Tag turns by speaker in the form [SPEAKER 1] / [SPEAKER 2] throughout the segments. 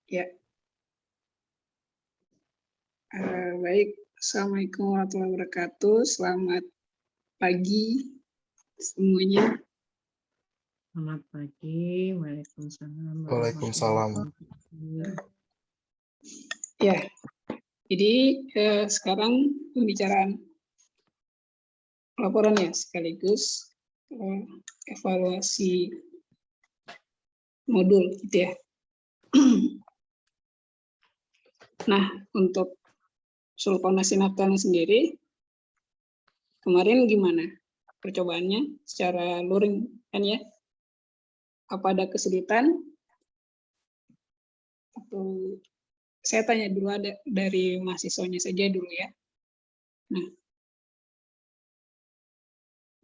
[SPEAKER 1] Ya, baik. Assalamualaikum warahmatullahi wabarakatuh. Selamat pagi semuanya.
[SPEAKER 2] Selamat pagi. Waalaikumsalam.
[SPEAKER 3] Waalaikumsalam.
[SPEAKER 1] Ya, jadi sekarang pembicaraan laporan ya, sekaligus evaluasi modul gitu ya. Nah, untuk sulfonasi naftalin sendiri, kemarin gimana percobaannya secara luring kan ya? Apa ada kesulitan? Atau saya tanya dulu ada dari mahasiswanya saja dulu ya. Nah,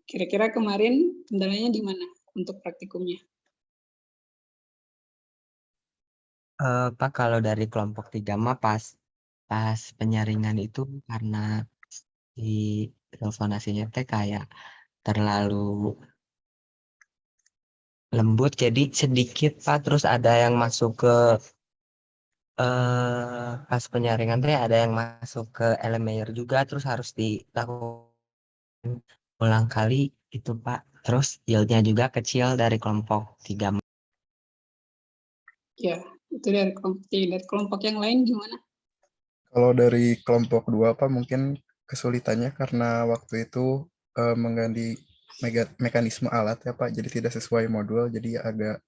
[SPEAKER 1] kira-kira kemarin kendalanya di mana untuk praktikumnya?
[SPEAKER 4] Pak, kalau dari kelompok 3 mah pas penyaringan itu karena di sulfonasinya teh kayak terlalu lembut, jadi sedikit Pak, terus ada yang masuk ke pas penyaringan teh ada yang masuk ke elemen juga, terus harus dilakukan ulang kali itu Pak, terus yieldnya juga kecil dari kelompok 3.
[SPEAKER 1] Ya, itu dari kelompok tiga. Dari kelompok yang lain gimana?
[SPEAKER 3] Kalau dari kelompok 2 Pak, mungkin kesulitannya karena waktu itu mengganti mekanisme alat ya Pak, jadi tidak sesuai modul, jadi agak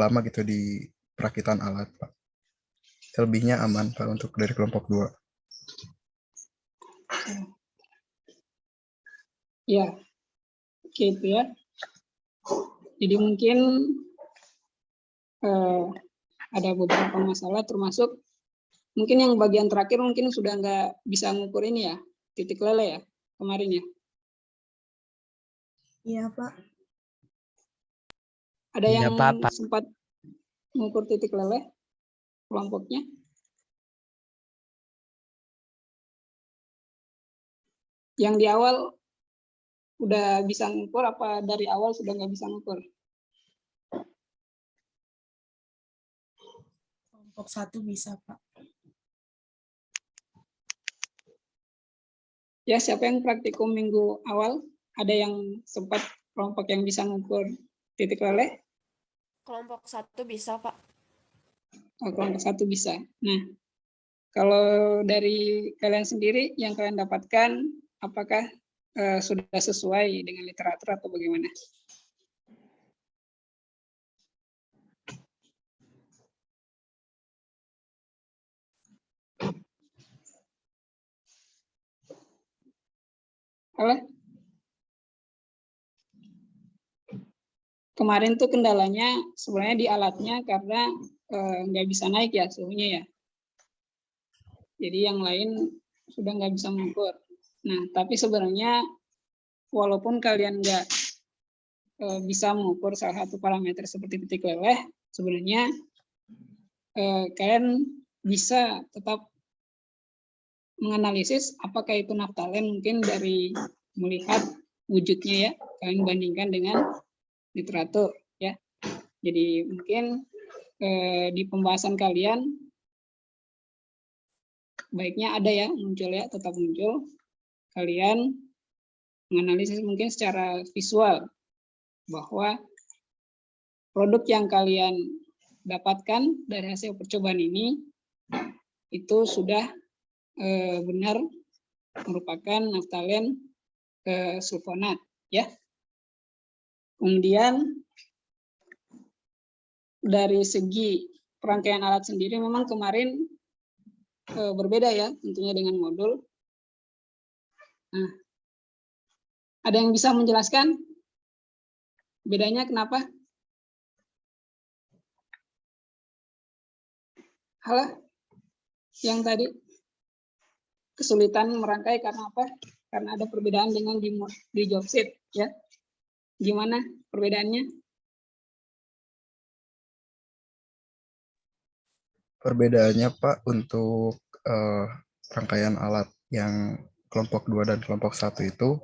[SPEAKER 3] lama gitu di perakitan alat Pak. Selebihnya aman Pak untuk dari kelompok 2.
[SPEAKER 1] Ya, oke itu ya. Jadi mungkin ada beberapa masalah, termasuk mungkin yang bagian terakhir mungkin sudah nggak bisa ngukur ini ya, titik lele ya kemarin ya.
[SPEAKER 5] Iya Pak.
[SPEAKER 1] Ada
[SPEAKER 4] Iya,
[SPEAKER 1] yang
[SPEAKER 4] Pak.
[SPEAKER 1] sempat mengukur titik lele kelompoknya? Yang di awal udah bisa ngukur apa dari awal sudah nggak bisa ngukur?
[SPEAKER 5] Kelompok 1 bisa Pak.
[SPEAKER 1] Ya, siapa yang praktikum minggu awal? Ada yang sempat kelompok yang bisa ngukur titik leleh?
[SPEAKER 6] Kelompok 1 bisa, Pak.
[SPEAKER 1] Oh, kelompok 1 bisa. Nah, kalau dari kalian sendiri yang kalian dapatkan, apakah sudah sesuai dengan literatur atau bagaimana? Halo? Kemarin tuh kendalanya sebenarnya di alatnya karena nggak bisa naik ya suhunya ya. Jadi yang lain sudah nggak bisa mengukur. Nah, tapi sebenarnya walaupun kalian nggak bisa mengukur salah satu parameter seperti titik leleh, sebenarnya kalian bisa tetap menganalisis apakah itu naftalen mungkin dari melihat wujudnya ya, kalian bandingkan dengan literatur ya. Jadi mungkin di pembahasan kalian baiknya ada ya muncul ya, tetap muncul kalian menganalisis mungkin secara visual bahwa produk yang kalian dapatkan dari hasil percobaan ini itu sudah benar merupakan naftalen sulfonat ya. Kemudian dari segi perangkaian alat sendiri memang kemarin berbeda ya tentunya dengan modul. Nah, ada yang bisa menjelaskan bedanya kenapa? Halo? Yang tadi kesulitan merangkai karena apa? Karena ada perbedaan dengan di job sheet ya. Gimana perbedaannya?
[SPEAKER 3] Perbedaannya Pak untuk rangkaian alat yang kelompok 2 dan kelompok 1 itu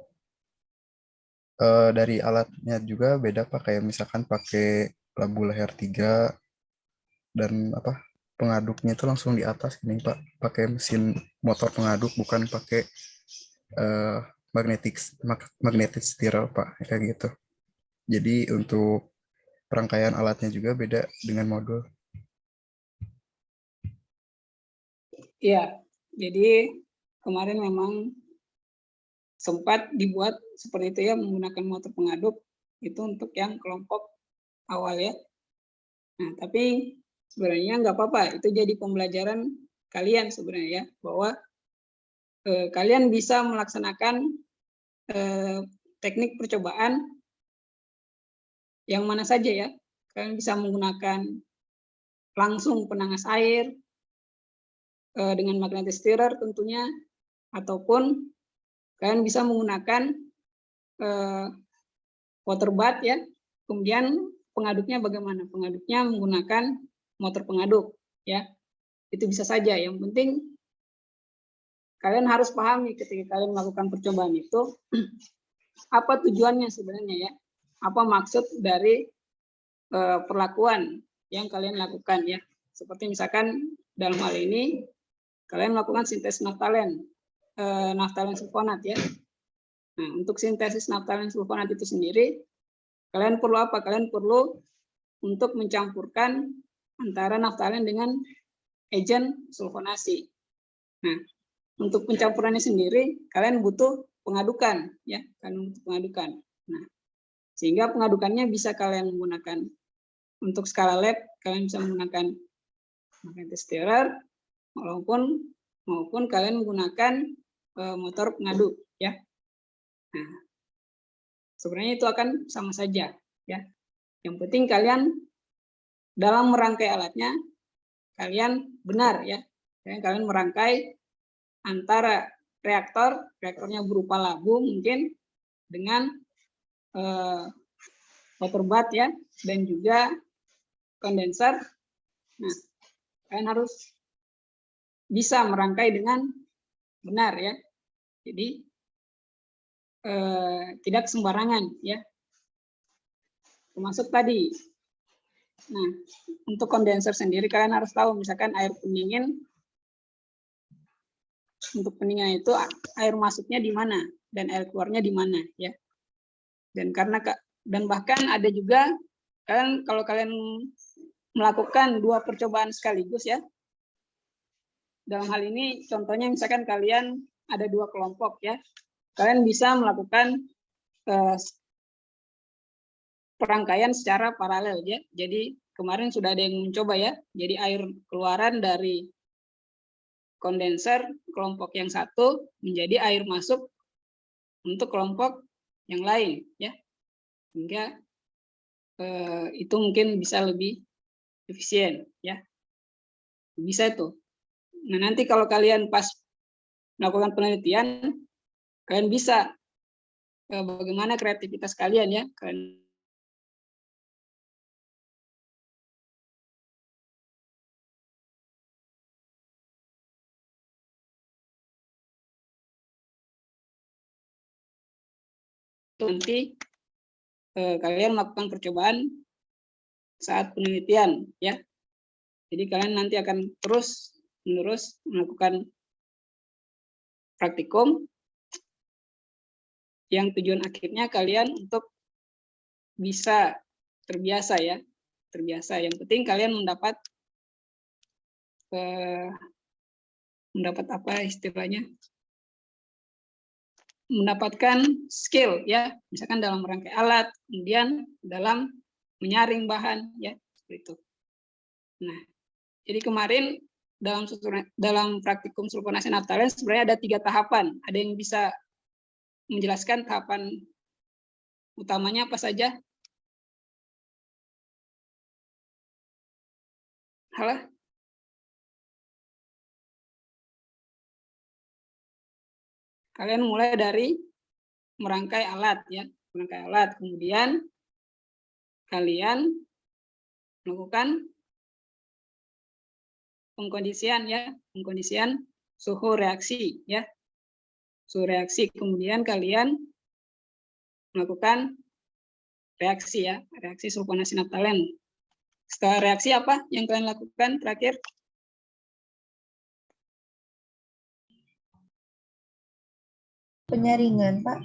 [SPEAKER 3] dari alatnya juga beda Pak, kayak misalkan pakai labu leher 3 dan pengaduknya itu langsung di atas ini Pak, pakai mesin motor pengaduk, bukan pakai magnetic stirrer Pak, kayak gitu. Jadi untuk rangkaian alatnya juga beda dengan modul.
[SPEAKER 1] Iya, jadi kemarin memang sempat dibuat seperti itu ya, menggunakan motor pengaduk itu untuk yang kelompok awal ya. Nah, tapi sebenarnya nggak apa-apa, itu jadi pembelajaran kalian sebenarnya ya, bahwa kalian bisa melaksanakan teknik percobaan yang mana saja ya. Kalian bisa menggunakan langsung penangas air dengan magnetic stirrer tentunya, ataupun kalian bisa menggunakan water bath ya. Kemudian pengaduknya bagaimana? Pengaduknya menggunakan motor pengaduk ya. Itu bisa saja. Yang penting kalian harus pahami ketika kalian melakukan percobaan itu apa tujuannya sebenarnya ya. Apa maksud dari perlakuan yang kalian lakukan ya. Seperti misalkan dalam hal ini kalian melakukan sintesis naftalen sulfonat ya. Nah, untuk sintesis naftalen sulfonat itu sendiri kalian perlu apa? Kalian perlu untuk mencampurkan antara naftalen dengan agen sulfonasi. Nah, untuk pencampurannya sendiri kalian butuh pengadukan ya, kalian butuh pengadukan. Nah, sehingga pengadukannya bisa kalian menggunakan untuk skala lab, kalian bisa menggunakan magnetic stirrer maupun kalian menggunakan motor pengaduk ya. Nah, sebenarnya itu akan sama saja ya. Yang penting kalian dalam merangkai alatnya kalian benar ya. Kalian merangkai antara reaktornya berupa labu mungkin dengan water bath ya, dan juga kondenser. Nah, kalian harus bisa merangkai dengan benar ya. Jadi tidak sembarangan ya. Termasuk tadi. Nah, untuk kondenser sendiri kalian harus tahu, misalkan air pendingin, untuk pendinginan itu air masuknya di mana dan air keluarnya di mana ya. Dan bahkan ada juga kalau kalian melakukan 2 percobaan sekaligus ya. Dalam hal ini contohnya misalkan kalian ada 2 kelompok ya. Kalian bisa melakukan perangkaian secara paralel ya. Jadi kemarin sudah ada yang mencoba ya. Jadi air keluaran dari kondenser kelompok yang satu menjadi air masuk untuk kelompok yang lain ya. Hingga itu mungkin bisa lebih efisien ya. Bisa itu. Nah, nanti kalau kalian pas melakukan penelitian, kalian bisa bagaimana kreativitas kalian ya. Kalian nanti kalian melakukan percobaan saat penelitian ya. Jadi kalian nanti akan terus-menerus melakukan praktikum yang tujuan akhirnya kalian untuk bisa terbiasa ya. Terbiasa. Yang penting kalian mendapat apa istilahnya? Mendapatkan skill ya, misalkan dalam merangkai alat, kemudian dalam menyaring bahan ya, seperti itu. Nah, jadi kemarin dalam praktikum sulfonasi naftalen sebenarnya ada 3 tahapan. Ada yang bisa menjelaskan tahapan utamanya apa saja? Halo? Kalian mulai dari merangkai alat ya, merangkai alat. Kemudian kalian melakukan pengkondisian ya, pengkondisian suhu reaksi ya. Suhu reaksi, kemudian kalian melakukan reaksi ya, reaksi sulfonasi naftalen. Setelah reaksi apa yang kalian lakukan terakhir?
[SPEAKER 7] Penyaringan, Pak.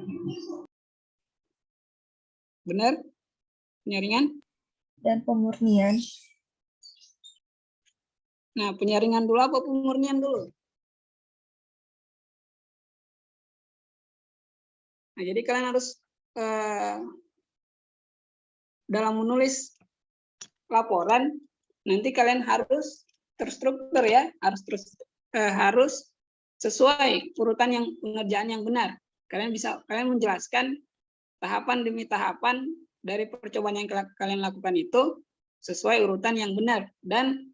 [SPEAKER 1] Benar? Penyaringan?
[SPEAKER 7] Dan pemurnian.
[SPEAKER 1] Nah, penyaringan dulu apa pemurnian dulu? Nah, jadi kalian harus dalam menulis laporan, nanti kalian harus terstruktur ya, harus sesuai urutan yang pengerjaan yang benar. Kalian menjelaskan tahapan demi tahapan dari percobaan yang kalian lakukan itu sesuai urutan yang benar, dan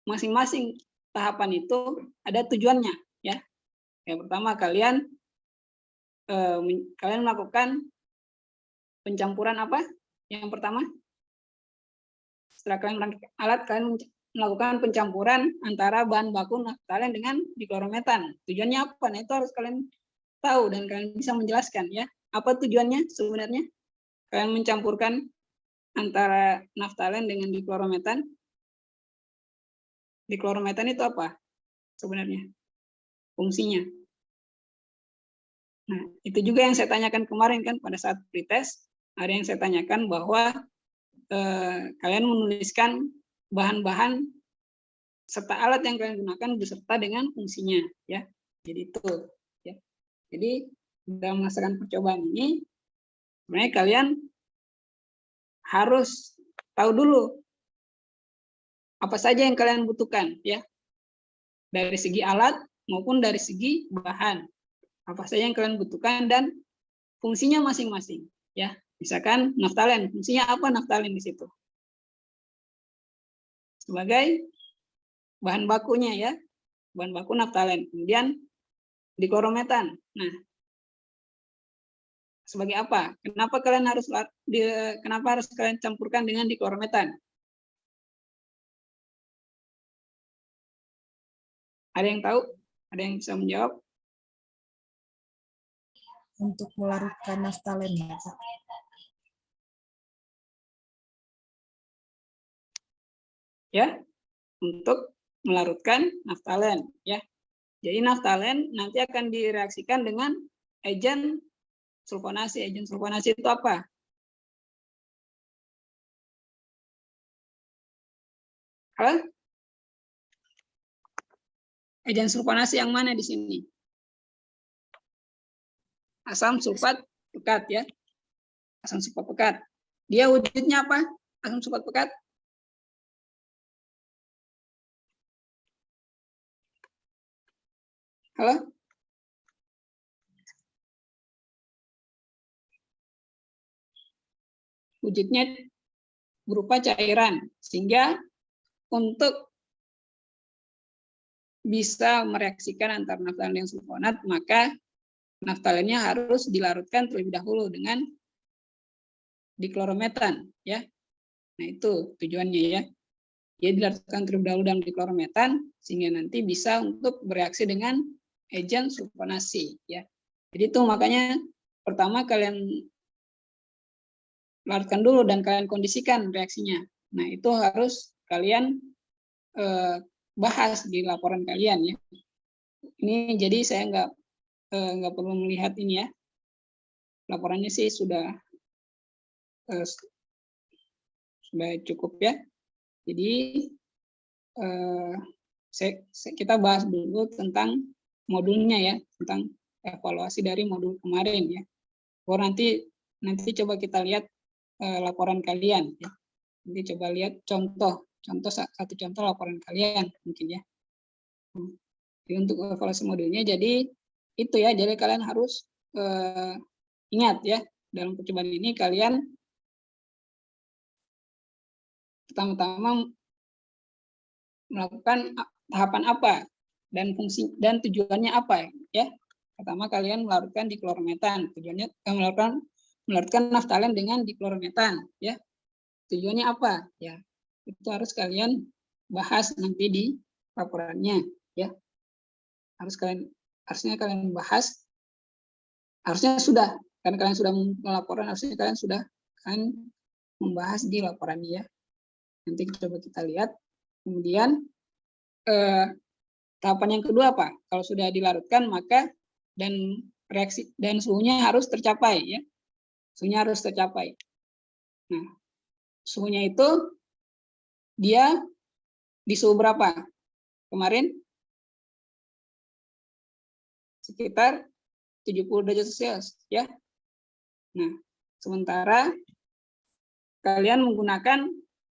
[SPEAKER 1] masing-masing tahapan itu ada tujuannya ya. Yang pertama kalian melakukan pencampuran apa? Yang pertama, setelah kalian merangkai alat, kalian melakukan pencampuran antara bahan baku naftalen dengan diklorometan. Tujuannya apa? Nah, itu harus kalian tahu dan kalian bisa menjelaskan ya. Apa tujuannya sebenarnya? Kalian mencampurkan antara naftalen dengan diklorometan. Diklorometan itu apa sebenarnya? Fungsinya. Nah, itu juga yang saya tanyakan kemarin kan pada saat pretest. Ada yang saya tanyakan bahwa kalian menuliskan bahan-bahan serta alat yang kalian gunakan beserta dengan fungsinya ya. Jadi itu ya. Jadi dalam melaksanakan percobaan ini sebenarnya kalian harus tahu dulu apa saja yang kalian butuhkan ya. Dari segi alat maupun dari segi bahan. Apa saja yang kalian butuhkan dan fungsinya masing-masing ya. Misalkan naftalen, fungsinya apa naftalen di situ? Sebagai bahan bakunya ya, bahan baku naftalen. Kemudian diklorometan. Nah, sebagai apa? Kenapa harus kalian campurkan dengan diklorometan? Ada yang tahu? Ada yang bisa menjawab?
[SPEAKER 5] Untuk melarutkan naftalen ya, Pak.
[SPEAKER 1] Ya, untuk melarutkan naftalen ya. Jadi naftalen nanti akan direaksikan dengan agen sulfonasi. Agen sulfonasi itu apa? Halo? Agen sulfonasi yang mana di sini? Asam sulfat pekat ya. Asam sulfat pekat. Dia wujudnya apa? Asam sulfat pekat? Halo? Wujudnya berupa cairan, sehingga untuk bisa mereaksikan antara naftalen dan sulfonat, maka naftalennya harus dilarutkan terlebih dahulu dengan diklorometan ya. Nah, itu tujuannya ya. Dia dilarutkan terlebih dahulu dalam diklorometan sehingga nanti bisa untuk bereaksi dengan agen sulfonasi ya. Jadi itu makanya pertama kalian larutkan dulu dan kalian kondisikan reaksinya. Nah, itu harus kalian bahas di laporan kalian ya. Ini jadi saya nggak perlu melihat ini ya. Laporannya sih sudah cukup ya. Jadi kita bahas dulu tentang modulnya ya, tentang evaluasi dari modul kemarin ya. Nanti coba kita lihat laporan kalian ya. Nanti coba lihat satu contoh laporan kalian mungkin ya. Jadi untuk evaluasi modulnya jadi itu ya, jadi kalian harus ingat ya, dalam percobaan ini kalian pertama-tama melakukan tahapan apa dan fungsi dan tujuannya apa ya. Pertama kalian melarutkan diklorometan, tujuannya melarutkan naftalen dengan diklorometan ya. Tujuannya apa ya? Itu harus kalian bahas nanti di laporannya ya. Harusnya kalian bahas, harusnya sudah, karena kalian sudah melaporkan, harusnya kalian sudah kan membahas di laporannya ya. Nanti coba kita lihat. Kemudian tahapan yang kedua apa? Kalau sudah dilarutkan maka dan reaksi dan suhunya harus tercapai ya. Suhunya harus tercapai. Nah, suhunya itu dia di suhu berapa? Kemarin sekitar 70 derajat Celcius ya. Nah, sementara kalian menggunakan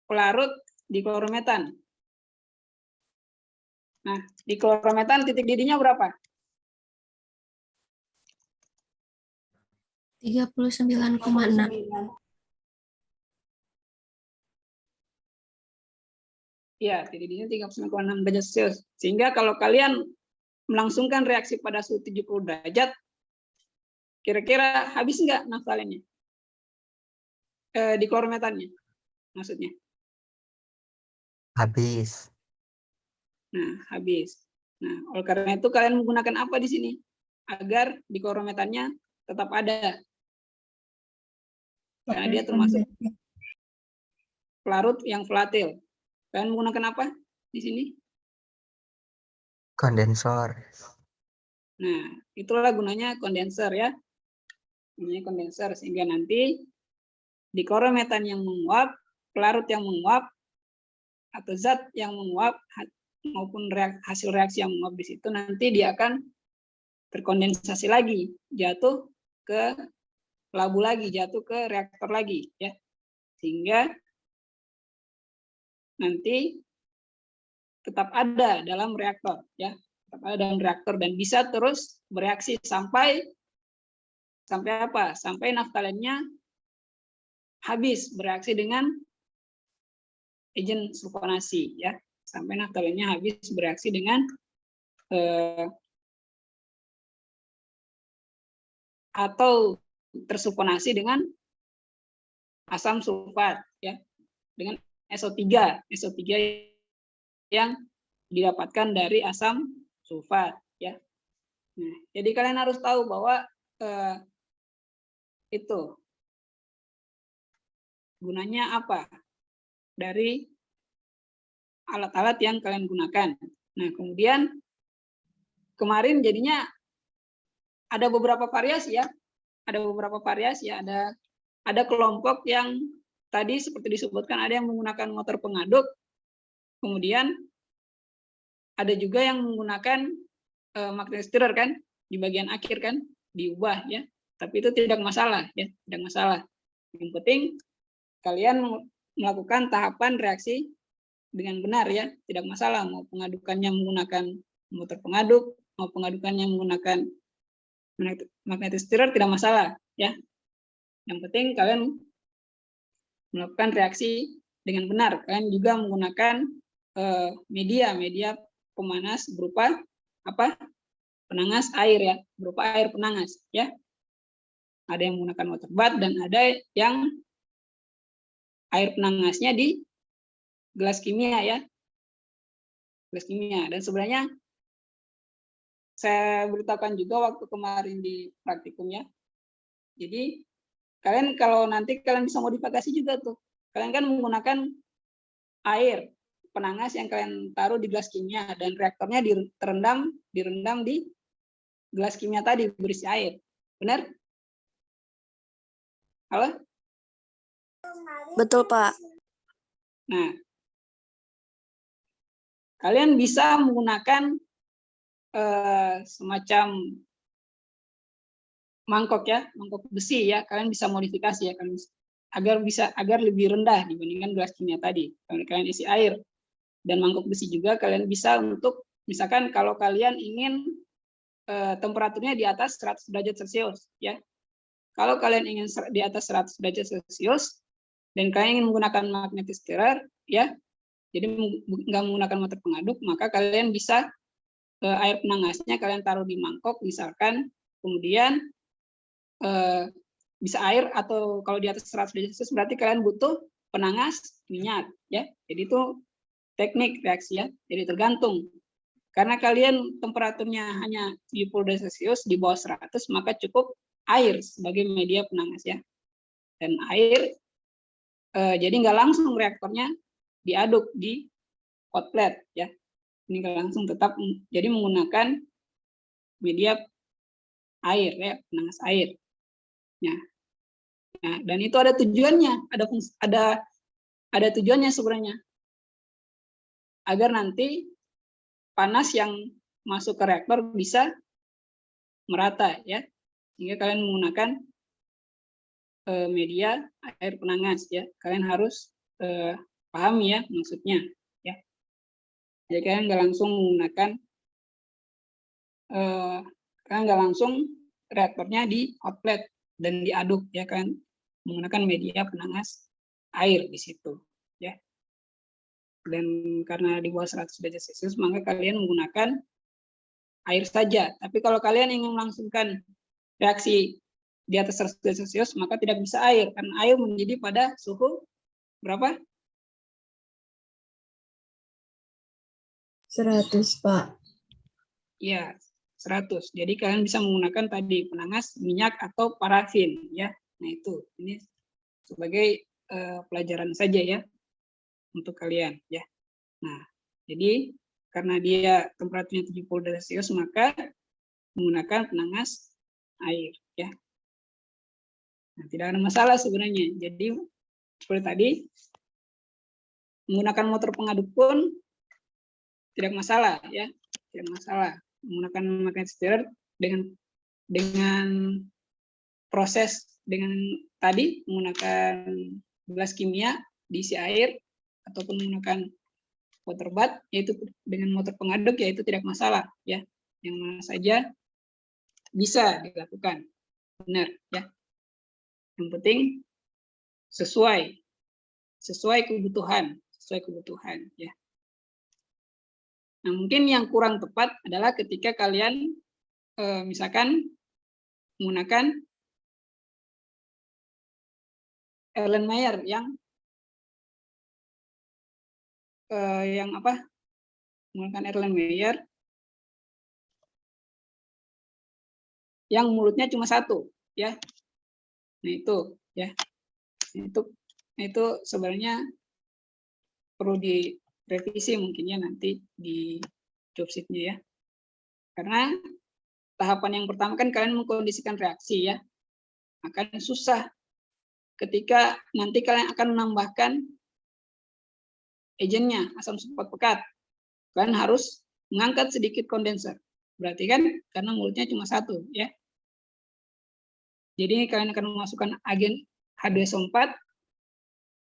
[SPEAKER 1] pelarut diklorometan. Nah, diklorometan titik didihnya berapa?
[SPEAKER 8] 39,6.
[SPEAKER 1] Ya, titik didihnya 39,6 derajat Celcius. Sehingga kalau kalian melangsungkan reaksi pada suhu 70 derajat, kira-kira habis nggak naftalennya? Diklorometannya, maksudnya.
[SPEAKER 4] Habis.
[SPEAKER 1] Nah, habis. Nah, oleh karena itu kalian menggunakan apa di sini? Agar diklorometannya tetap ada. Karena dia termasuk pelarut yang volatil. Kalian menggunakan apa di sini?
[SPEAKER 4] Kondensor.
[SPEAKER 1] Nah, itulah gunanya kondenser ya. Gunanya kondenser sehingga nanti diklorometan yang menguap, pelarut yang menguap, atau zat yang menguap maupun hasil reaksi yang menguap di situ nanti dia akan terkondensasi lagi, jatuh ke labu lagi, jatuh ke reaktor lagi ya. Sehingga nanti tetap ada dalam reaktor ya, tetap ada dalam reaktor dan bisa terus bereaksi sampai apa? Sampai naftalennya habis bereaksi dengan agent sulfonasi ya, sampai naftalennya habis bereaksi dengan atau tersulfonasi dengan asam sulfat ya, dengan SO3 yang didapatkan dari asam sulfat ya. Nah, jadi kalian harus tahu bahwa itu gunanya apa dari alat-alat yang kalian gunakan. Nah, kemudian kemarin jadinya ada beberapa variasi ya. Ada beberapa variasi ya. Ada kelompok yang tadi seperti disebutkan ada yang menggunakan motor pengaduk. Kemudian ada juga yang menggunakan magnetic stirrer kan di bagian akhir kan diubah ya. Tapi itu tidak masalah ya, tidak masalah. Yang penting kalian melakukan tahapan reaksi dengan benar ya, tidak masalah mau pengadukannya menggunakan motor pengaduk, mau pengadukannya menggunakan magnetic stirrer tidak masalah ya. Yang penting kalian melakukan reaksi dengan benar. Kalian juga menggunakan media pemanas berupa apa? Penangas air ya, berupa air penangas ya. Ada yang menggunakan water bath dan ada yang air penangasnya di gelas kimia ya. Gelas kimia. Dan sebenarnya saya beritahukan juga waktu kemarin di praktikum ya. Jadi kalian kalau nanti kalian bisa modifikasi juga tuh. Kalian kan menggunakan air penangas yang kalian taruh di gelas kimia dan reaktornya direndam di gelas kimia tadi berisi air. Benar? Halo?
[SPEAKER 6] Betul, Pak.
[SPEAKER 1] Nah, kalian bisa menggunakan semacam mangkok ya, mangkok besi ya. Kalian bisa modifikasi ya, kalian agar lebih rendah dibandingkan gelas kimia tadi. Kalian isi air dan mangkok besi juga kalian bisa untuk misalkan kalau kalian ingin temperaturnya di atas 100 derajat Celcius ya. Kalau kalian ingin di atas 100 derajat Celcius dan kalian ingin menggunakan magnetic stirrer ya, jadi nggak menggunakan motor pengaduk, maka kalian bisa air penangasnya kalian taruh di mangkok misalkan, kemudian bisa air atau kalau di atas 100 derajat Celcius berarti kalian butuh penangas minyak ya. Jadi itu teknik reaksi ya. Jadi tergantung. Karena kalian temperaturnya hanya 70 derajat Celcius di bawah 100 maka cukup air sebagai media penangas ya. Dan air jadi nggak langsung reaktornya diaduk di hot plate ya. Ini nggak langsung, tetap jadi menggunakan media air ya, penangas air. Nah, dan itu ada tujuannya, ada tujuannya sebenarnya, agar nanti panas yang masuk ke reaktor bisa merata ya, sehingga kalian menggunakan media air penangas ya. Kalian harus pahami ya maksudnya ya. Jadi kalian nggak langsung menggunakan kalian nggak langsung reaktornya di hot plate dan diaduk ya, kan menggunakan media penangas air di situ ya. Dan karena di bawah 100 derajat Celcius maka kalian menggunakan air saja. Tapi kalau kalian ingin melangsungkan reaksi di atas 100 derajat Celcius maka tidak bisa air, karena air mendidih pada suhu berapa?
[SPEAKER 7] 100, Pak.
[SPEAKER 1] Ya, 100. Jadi kalian bisa menggunakan tadi penangas minyak atau parafin ya. Nah itu, ini sebagai pelajaran saja ya untuk kalian ya. Nah, jadi karena dia temperaturnya 70 derajat Celcius maka menggunakan penangas air ya. Nah, tidak ada masalah sebenarnya. Jadi seperti tadi menggunakan motor pengaduk pun tidak masalah ya, tidak masalah. Menggunakan magnetic stirrer dengan proses dengan tadi menggunakan gelas kimia diisi air ataupun menggunakan water bath yaitu dengan motor pengaduk yaitu tidak masalah ya, yang mana saja bisa dilakukan, benar ya. Yang penting sesuai kebutuhan ya. Nah, mungkin yang kurang tepat adalah ketika kalian misalkan menggunakan Erlenmeyer yang menggunakan Erlenmeyer yang mulutnya cuma satu ya. Nah itu ya, itu sebenarnya perlu direvisi mungkin ya nanti di job sheet-nya ya, karena tahapan yang pertama kan kalian mengkondisikan reaksi ya, akan susah ketika nanti kalian akan menambahkan agennya asam sulfat pekat. Kalian harus mengangkat sedikit kondenser, berarti kan karena mulutnya cuma satu ya. Jadi kalian akan memasukkan agen H2SO4,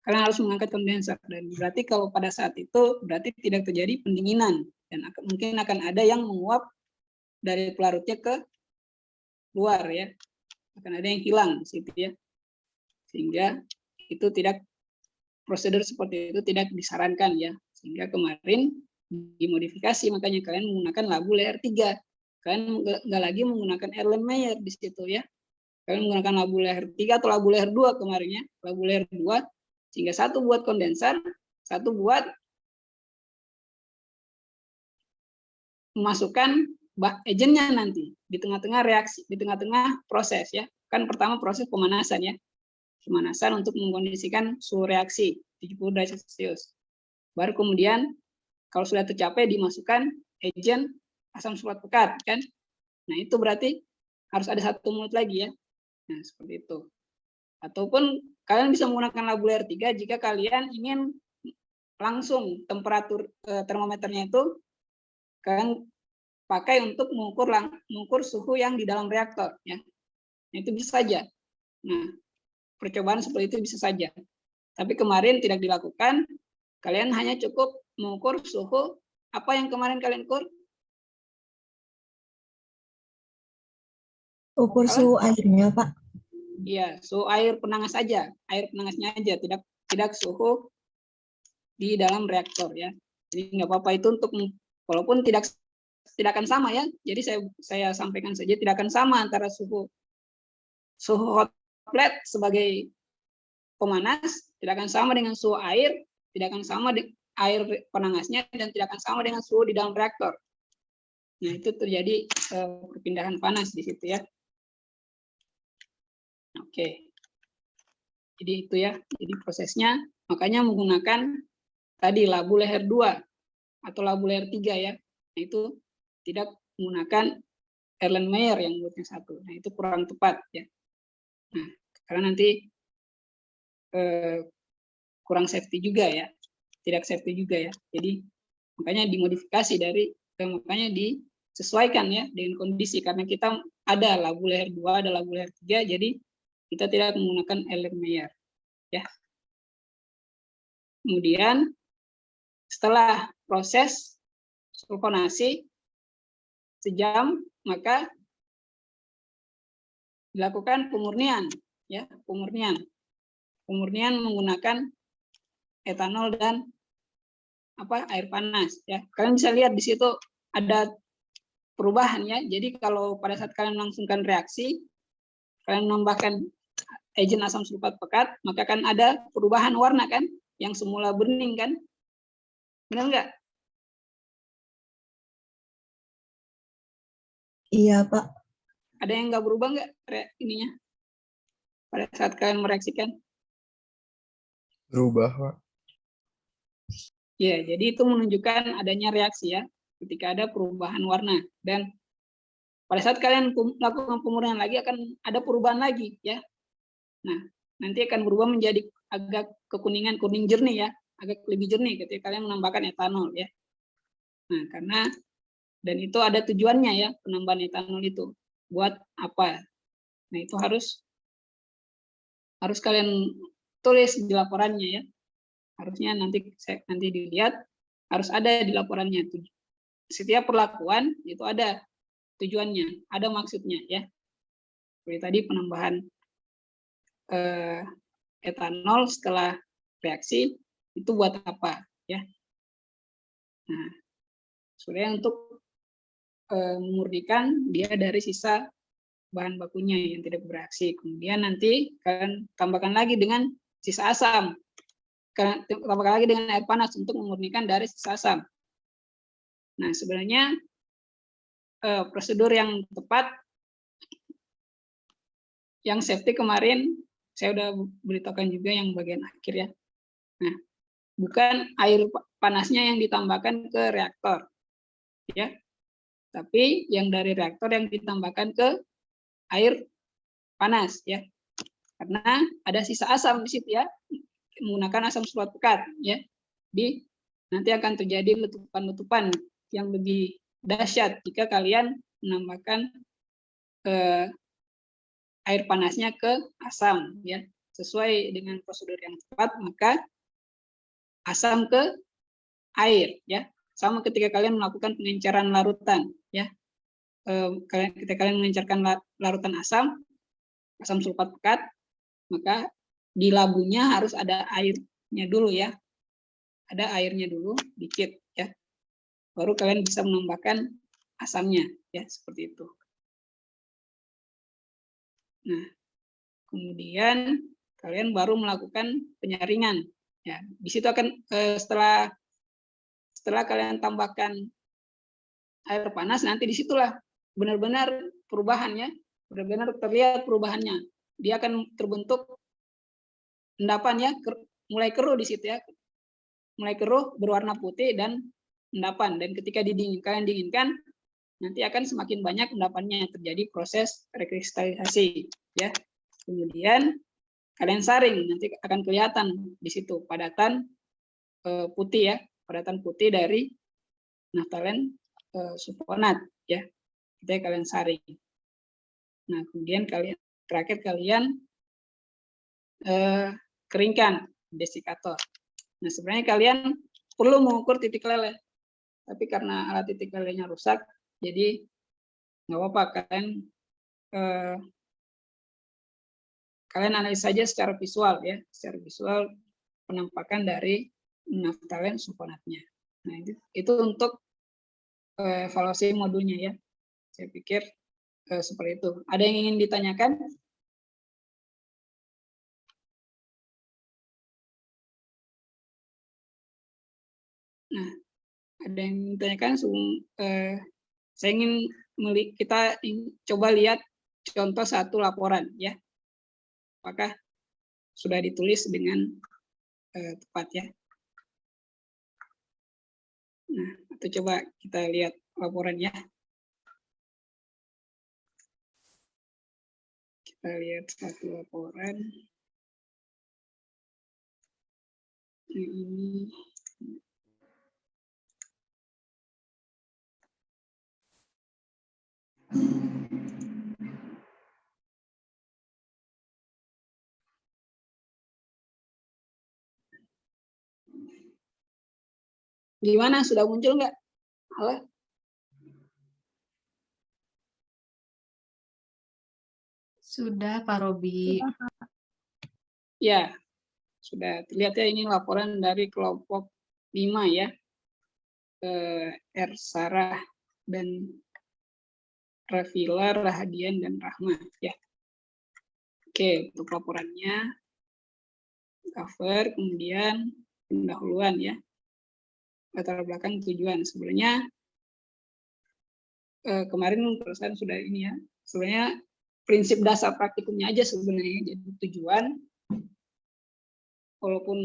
[SPEAKER 1] kalian harus mengangkat kondenser, dan berarti kalau pada saat itu berarti tidak terjadi pendinginan dan mungkin akan ada yang menguap dari pelarutnya ke luar ya, akan ada yang hilang di situ ya, sehingga itu tidak, prosedur seperti itu tidak disarankan ya, sehingga kemarin dimodifikasi, makanya kalian menggunakan labu layer 3, kalian nggak lagi menggunakan Erlenmeyer di situ ya. Kalian menggunakan labu layer 3 atau labu layer 2 kemarin ya, labu layer 2, sehingga satu buat kondenser, satu buat memasukkan agennya nanti di tengah-tengah reaksi, di tengah-tengah proses ya. Kan pertama proses pemanasan ya, pemanasan untuk mengkondisikan suhu reaksi 70 derajat Celcius. Baru kemudian kalau sudah tercapai dimasukkan agen asam sulfat pekat kan. Nah itu berarti harus ada satu mulut lagi ya. Nah, seperti itu. Ataupun kalian bisa menggunakan labu layer 3 jika kalian ingin langsung temperatur termometernya itu kalian pakai untuk mengukur suhu yang di dalam reaktor ya. Nah, itu bisa saja. Nah, percobaan seperti itu bisa saja. Tapi kemarin tidak dilakukan, kalian hanya cukup mengukur suhu apa yang kemarin kalian ukur?
[SPEAKER 7] Ukur suhu airnya, Pak.
[SPEAKER 1] Iya, suhu air penangas saja, air penangasnya aja, tidak suhu di dalam reaktor ya. Jadi nggak apa-apa itu untuk, walaupun tidak akan sama ya. Jadi saya sampaikan saja tidak akan sama antara suhu hot plate sebagai pemanas, tidak akan sama dengan suhu air, tidak akan sama dengan air penangasnya, dan tidak akan sama dengan suhu di dalam reaktor. Nah itu terjadi perpindahan panas di situ ya. Oke, jadi itu ya, jadi prosesnya makanya menggunakan tadi labu leher 2 atau labu leher 3 ya. Nah, itu tidak menggunakan Erlenmeyer yang buatnya 1. Nah, itu kurang tepat ya. Nah, karena nanti kurang safety juga ya. Tidak safety juga ya. Jadi makanya dimodifikasi makanya disesuaikan ya dengan kondisi, karena kita ada labu leher 2, ada labu leher 3, jadi kita tidak menggunakan Erlenmeyer ya. Kemudian setelah proses sulfonasi sejam, maka dilakukan pemurnian ya, pemurnian menggunakan etanol dan air panas ya. Kalian bisa lihat di situ ada perubahan ya. Jadi kalau pada saat kalian melangsungkan reaksi, kalian menambahkan agen asam sulfat pekat, maka kan ada perubahan warna kan, yang semula bening kan, benar nggak?
[SPEAKER 7] Iya, Pak.
[SPEAKER 1] Ada yang nggak berubah nggak ininya pada saat kalian mereaksikan?
[SPEAKER 3] Berubah, Pak.
[SPEAKER 1] Ya, jadi itu menunjukkan adanya reaksi ya, ketika ada perubahan warna. Dan pada saat kalian melakukan pemurnian lagi akan ada perubahan lagi ya. Nah, nanti akan berubah menjadi agak kekuningan, kuning jernih ya, agak lebih jernih ketika kalian menambahkan etanol ya. Nah, karena dan itu ada tujuannya ya, penambahan etanol itu buat apa? Nah, itu harus kalian tulis di laporannya ya. Harusnya nanti dilihat, harus ada di laporannya. Setiap perlakuan itu ada tujuannya, ada maksudnya ya. Seperti tadi penambahan etanol setelah reaksi itu buat apa ya. Nah, sebenarnya untuk memurnikan dia dari sisa bahan bakunya yang tidak bereaksi. Kemudian nanti kalian tambahkan lagi dengan sisa asam. Tambahkan lagi dengan air panas untuk memurnikan dari sisa asam. Nah, sebenarnya prosedur yang tepat, yang safety kemarin saya udah beritahukan juga yang bagian akhir ya. Nah, bukan air panasnya yang ditambahkan ke reaktor, ya, tapi yang dari reaktor yang ditambahkan ke air panas, ya, karena ada sisa asam di situ ya, menggunakan asam sulfat pekat, ya, nanti akan terjadi letupan-letupan yang lebih dahsyat jika kalian menambahkan air panasnya ke asam, ya, sesuai dengan prosedur yang tepat, maka asam ke air, ya, sama ketika kalian melakukan pengenceran larutan, ya, ketika kalian mengencerkan larutan asam sulfat pekat, maka di labunya harus ada airnya dulu, ya, ada airnya dulu dikit, ya, baru kalian bisa menambahkan asamnya, ya, seperti itu. Nah, kemudian kalian baru melakukan penyaringan, ya, di situ akan setelah kalian tambahkan air panas, nanti disitulah benar-benar perubahannya, benar-benar terlihat perubahannya. Dia akan terbentuk endapan, ya, mulai keruh di situ, ya, mulai keruh berwarna putih dan endapan. Dan ketika kalian dinginkan, nanti akan semakin banyak endapannya, terjadi proses rekristalisasi, ya. Kemudian kalian saring, nanti akan kelihatan di situ padatan putih, ya, padatan putih dari naftalen sulfonat, ya, kita kalian saring. Nah, kemudian terakhir kalian keringkan desikator. Nah, sebenarnya kalian perlu mengukur titik leleh, tapi karena alat titik lelehnya rusak, jadi nggak apa-apa, kalian analisa saja secara visual, ya, secara visual penampakan dari naftalen sulfonatnya. Nah, itu untuk evaluasi modulnya, ya. Saya pikir seperti itu. Ada yang ingin ditanyakan? Nah, ada yang ditanyakan? Saya ingin kita coba lihat contoh satu laporan, ya. Apakah sudah ditulis dengan tepat, ya? Nah, atau coba kita lihat laporan ya. Kita lihat satu laporan. Ini. Gimana? Sudah muncul nggak? Halo?
[SPEAKER 2] Sudah, Pak Robi.
[SPEAKER 1] Ya, sudah terlihat ya, ini laporan dari kelompok 5 ya. R. Sarah dan Rafila, Rahadian, dan Rahma ya. Oke, untuk laporannya cover, kemudian pendahuluan ya. Latar belakang tujuan. Sebenarnya kemarin perusahaan sudah ini ya. Sebenarnya prinsip dasar praktikumnya aja sebenarnya, jadi tujuan. Walaupun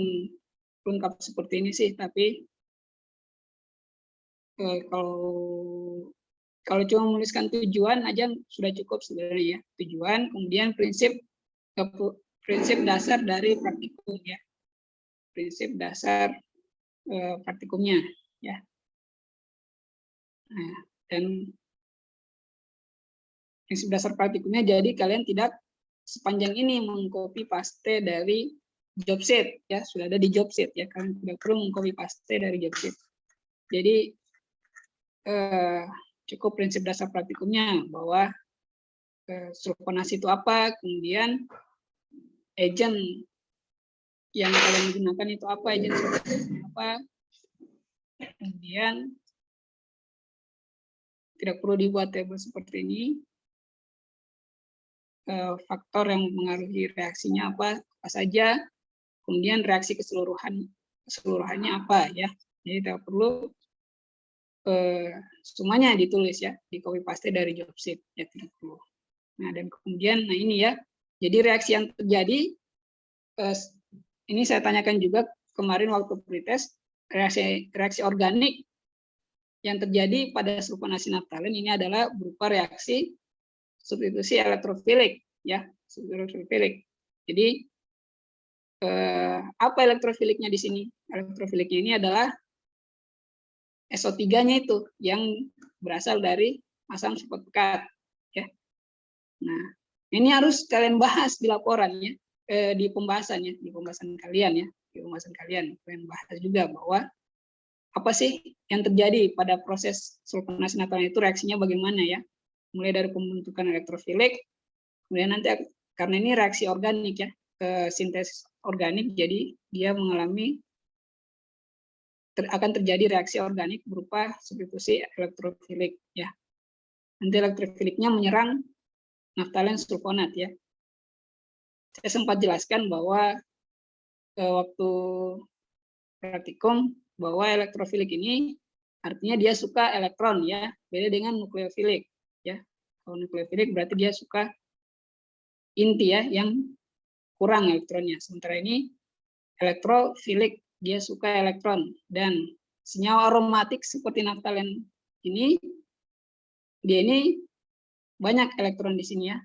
[SPEAKER 1] lengkap seperti ini sih, tapi kalau cuma menuliskan tujuan aja sudah cukup sebenarnya ya. Tujuan, kemudian prinsip dasar dari praktikum ya. Prinsip dasar praktikumnya ya. Nah, dan prinsip dasar praktikumnya, jadi kalian tidak sepanjang ini mengcopy paste dari job sheet ya, sudah ada di job sheet ya, kalian tidak perlu mengcopy paste dari job sheet. Jadi cukup prinsip dasar praktikumnya bahwa sulfonasi itu apa, kemudian agent yang kalian gunakan itu apa, agent sulfonasi apa, kemudian tidak perlu dibuat table seperti ini, faktor yang mempengaruhi reaksinya apa saja, kemudian reaksi keseluruhannya apa ya. Jadi tidak perlu semuanya ditulis ya, di copy paste dari job sheet ya, tidak perlu. Nah, dan kemudian ini ya, jadi reaksi yang terjadi ini saya tanyakan juga kemarin waktu pretest, reaksi organik yang terjadi pada sulfonasi naftalen ini adalah berupa reaksi substitusi elektrofilik ya, elektrofilik. Jadi apa elektrofiliknya di sini? Elektrofiliknya ini adalah SO3-nya itu yang berasal dari asam sulfat pekat ya. Nah, ini harus kalian bahas di laporan ya, di pembahasan kalian ya, di pembahasan kalian bahas juga bahwa apa sih yang terjadi pada proses sulfonasi naftalen itu, reaksinya bagaimana ya, mulai dari pembentukan elektrofilik, kemudian nanti karena ini reaksi organik ya, sintesis organik, jadi dia mengalami akan terjadi reaksi organik berupa substitusi elektrofilik ya. Nanti elektrofiliknya menyerang naftalen sulfonat ya. Saya sempat jelaskan bahwa waktu praktikum bahwa elektrofilik ini artinya dia suka elektron ya, beda dengan nukleofilik ya. Kalau nukleofilik berarti dia suka inti ya, yang kurang elektronnya. Sementara ini elektrofilik, dia suka elektron, dan senyawa aromatik seperti naftalen ini, dia ini banyak elektron di sini ya,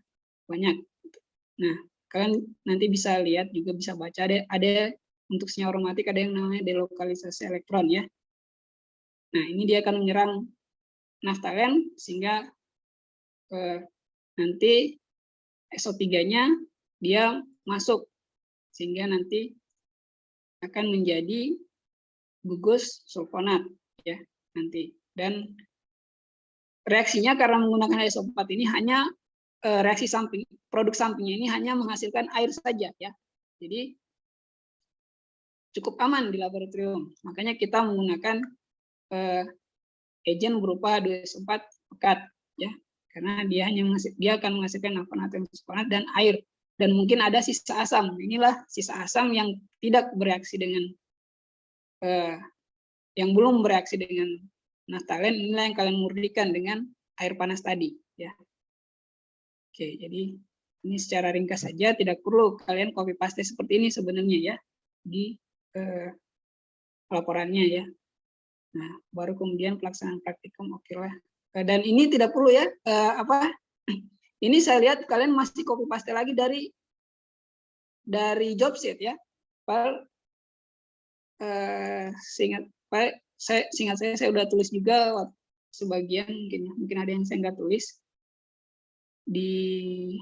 [SPEAKER 1] banyak. Nah, kalian nanti bisa lihat juga, bisa baca, ada untuk senyawa aromatik ada yang namanya delokalisasi elektron ya. Nah, ini dia akan menyerang naftalen sehingga nanti SO3-nya dia masuk sehingga nanti akan menjadi gugus sulfonat ya nanti. Dan reaksinya karena menggunakan HSO4 ini hanya reaksi samping, produk sampingnya ini hanya menghasilkan air saja ya. Jadi cukup aman di laboratorium. Makanya kita menggunakan agent berupa H2SO4 pekat ya. Karena dia akan menghasilkan natrium sulfonat dan air. Dan mungkin ada sisa asam. Inilah sisa asam yang tidak bereaksi dengan yang belum bereaksi dengan naftalen. Inilah yang kalian murnikan dengan air panas tadi ya. Oke, jadi ini secara ringkas saja, tidak perlu kalian copy paste seperti ini sebenarnya ya di laporannya ya. Nah, baru kemudian pelaksanaan praktikum, oke lah. Dan ini tidak perlu ya, ini saya lihat kalian masih copy paste lagi dari job sheet ya. Padahal seingat saya udah tulis juga sebagian mungkin ada yang saya nggak tulis di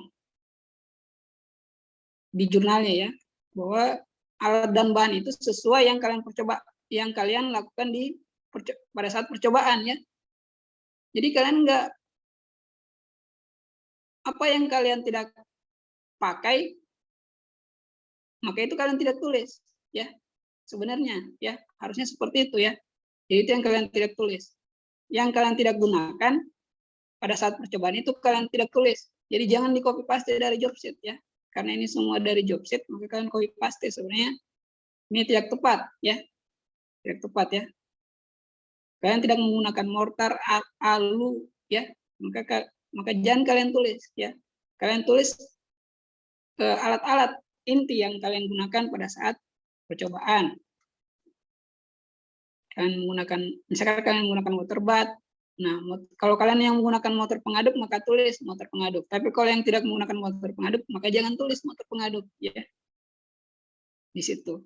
[SPEAKER 1] jurnalnya ya, bahwa alat dan bahan itu sesuai yang kalian lakukan pada saat percobaan ya. Jadi kalian nggak, apa yang kalian tidak pakai, maka itu kalian tidak tulis ya. Sebenarnya ya harusnya seperti itu ya. Jadi itu yang kalian tidak tulis. Yang kalian tidak gunakan pada saat percobaan itu kalian tidak tulis. Jadi jangan di copy paste dari job sheet ya. Karena ini semua dari job sheet, maka kalian copy paste sebenarnya ini tidak tepat ya. Tidak tepat ya. Kalian tidak menggunakan mortar, alu ya, maka jangan kalian tulis ya. Kalian tulis alat-alat inti yang kalian gunakan pada saat percobaan. Kalian menggunakan, misalkan kalian menggunakan motor bat. Nah, kalau kalian yang menggunakan motor pengaduk, maka tulis motor pengaduk. Tapi kalau yang tidak menggunakan motor pengaduk, maka jangan tulis motor pengaduk ya. Di situ.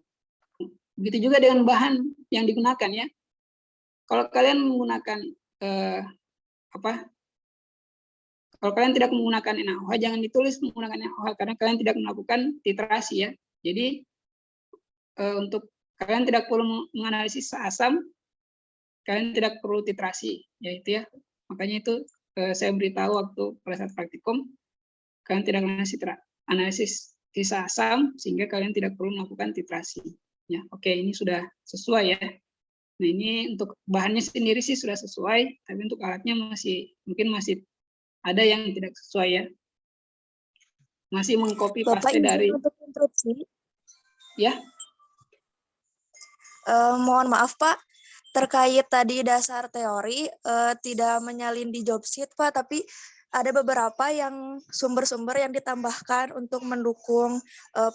[SPEAKER 1] Begitu juga dengan bahan yang digunakan ya. Kalau kalian menggunakan kalau kalian tidak menggunakan NaOH, jangan ditulis menggunakan NaOH karena kalian tidak melakukan titrasi ya. Jadi untuk kalian tidak perlu menganalisis asam, kalian tidak perlu titrasi, yaitu ya. Makanya itu saya beritahu waktu pada saat praktikum, kalian tidak analisis sisa asam sehingga kalian tidak perlu melakukan titrasi. Ya, oke, ini sudah sesuai ya. Nah, ini untuk bahannya sendiri sih sudah sesuai, tapi untuk alatnya mungkin masih ada yang tidak sesuai ya. Masih mengcopy paste dari
[SPEAKER 6] untuk interupsi.
[SPEAKER 1] Ya.
[SPEAKER 6] Mohon maaf Pak, terkait tadi dasar teori tidak menyalin di job sheet Pak, tapi ada beberapa yang sumber-sumber yang ditambahkan untuk mendukung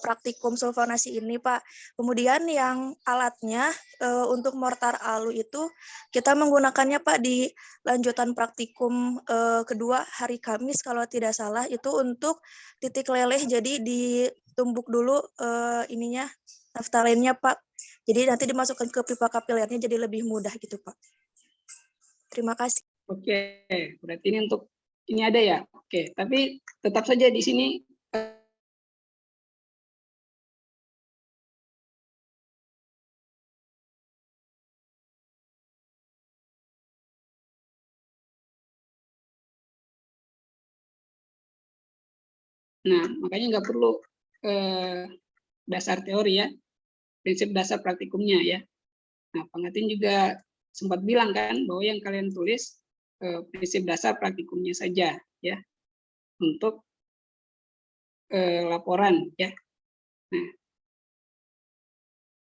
[SPEAKER 6] praktikum sulfonasi ini Pak. Kemudian yang alatnya untuk mortar alu itu kita menggunakannya Pak di lanjutan praktikum kedua hari Kamis kalau tidak salah, itu untuk titik leleh, jadi ditumbuk dulu ininya naftalennya Pak. Jadi nanti dimasukkan ke pipa kapilernya jadi lebih mudah gitu Pak. Terima kasih.
[SPEAKER 1] Oke, berarti ini untuk ini ada ya. Oke, tapi tetap saja di sini nah, makanya nggak perlu dasar teori ya, prinsip dasar praktikumnya ya. Nah, pengantin juga sempat bilang kan bahwa yang kalian tulis prinsip dasar praktikumnya saja ya untuk laporan ya. Nah,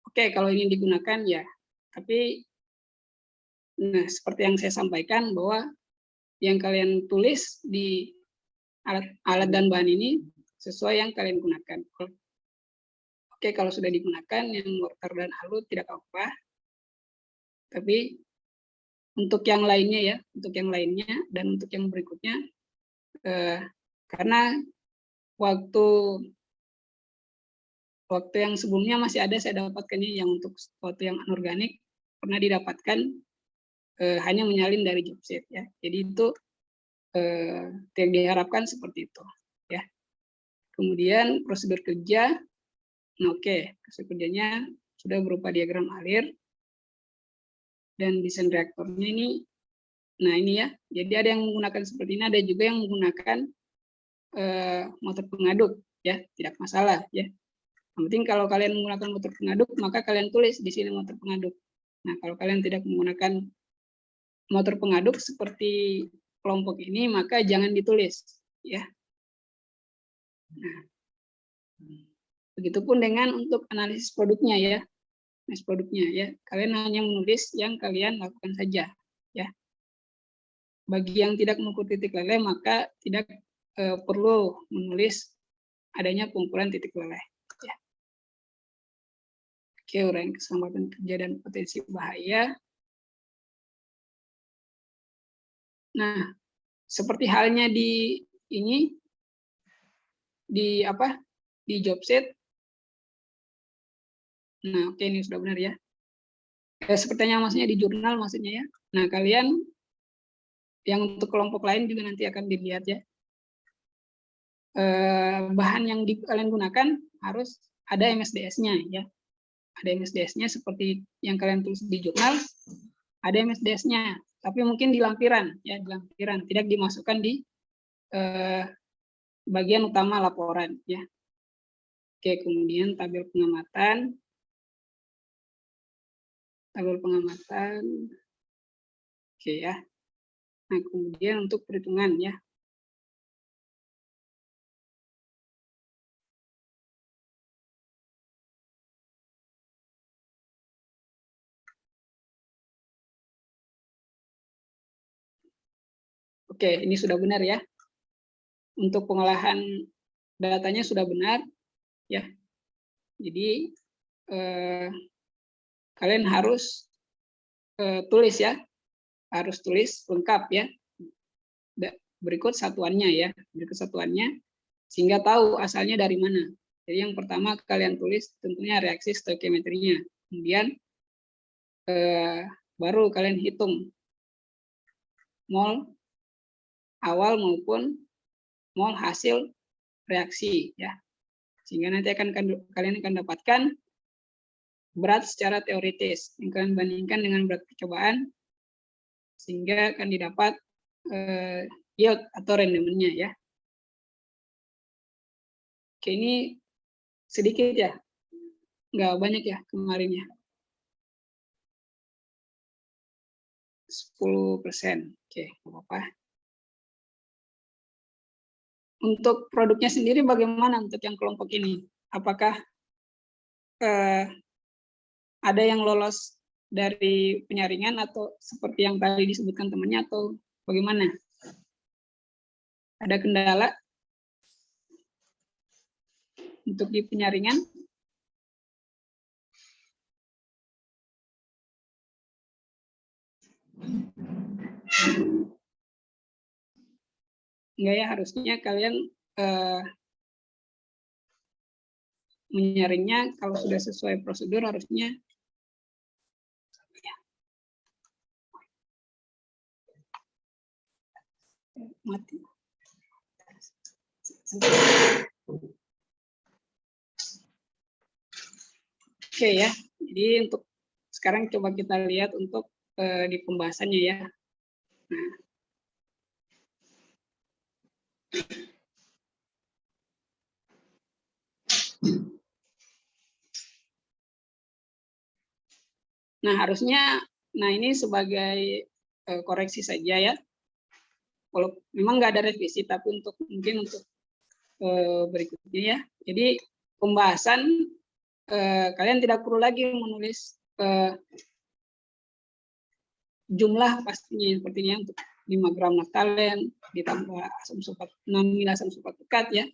[SPEAKER 1] oke, kalau ini digunakan ya, tapi nah seperti yang saya sampaikan bahwa yang kalian tulis di alat dan bahan ini sesuai yang kalian gunakan. Oke, kalau sudah digunakan yang mortar dan alu tidak apa-apa. Tapi untuk yang lainnya ya, untuk yang lainnya dan untuk yang berikutnya, karena waktu yang sebelumnya masih ada saya dapatkannya yang untuk sesuatu yang anorganik pernah didapatkan hanya menyalin dari job sheet ya. Jadi itu yang diharapkan seperti itu ya. Kemudian prosedur kerja, nah oke, prosedur kerjanya sudah berupa diagram alir dan desain reaktornya ini. Nah ini ya, jadi ada yang menggunakan seperti ini, ada juga yang menggunakan motor pengaduk ya, tidak masalah ya. Yang penting kalau kalian menggunakan motor pengaduk, maka kalian tulis di sini motor pengaduk. Nah kalau kalian tidak menggunakan motor pengaduk seperti kelompok ini, maka jangan ditulis ya. Nah, begitupun dengan untuk analisis produknya ya. Analisis produknya ya, kalian hanya menulis yang kalian lakukan saja ya. Bagi yang tidak mengukur titik leleh, maka tidak perlu menulis adanya pengukuran titik leleh ya. Oke, uraian keselamatan kerja dan potensi bahaya. Nah, seperti halnya di ini, di apa? Di job set. Nah, oke, ini sudah benar ya. Sepertinya maksudnya di jurnal maksudnya ya. Nah, kalian yang untuk kelompok lain juga nanti akan dilihat ya. Bahan yang kalian gunakan harus ada MSDS-nya ya. Ada MSDS-nya seperti yang kalian tulis di jurnal, ada MSDS-nya, tapi mungkin di lampiran ya, di lampiran, tidak dimasukkan di bagian utama laporan ya. Oke, kemudian tabel pengamatan. Oke ya. Nah, kemudian untuk perhitungan ya. Oke, ini sudah benar ya. Untuk pengolahan datanya sudah benar ya. Jadi kalian harus tulis ya. Harus tulis lengkap ya. Berikut satuannya ya. Berikut satuannya sehingga tahu asalnya dari mana. Jadi yang pertama kalian tulis tentunya reaksi stoikiometrinya. Kemudian baru kalian hitung mol awal maupun mol hasil reaksi ya. Sehingga nanti kalian akan dapatkan berat secara teoritis yang kalian bandingkan dengan berat percobaan sehingga akan didapat yield atau rendemennya ya. Oke, ini sedikit ya, nggak banyak ya kemarin ya. 10%, oke, nggak apa-apa. Untuk produknya sendiri bagaimana untuk yang kelompok ini? Apakah ada yang lolos dari penyaringan atau seperti yang tadi disebutkan temannya atau bagaimana? Ada kendala untuk di penyaringan? Enggak ya, harusnya kalian menyaringnya kalau sudah sesuai prosedur harusnya mati. Oke ya, jadi untuk sekarang coba kita lihat untuk di pembahasannya ya. Nah, harusnya, ini sebagai koreksi saja ya. Kalau memang nggak ada revisi, tapi mungkin untuk berikutnya ya. Jadi pembahasan kalian tidak perlu lagi menulis jumlah pastinya sepertinya untuk 5 gram naftalen ditambah asam sulfat 6 mil asam sulfat pekat ya.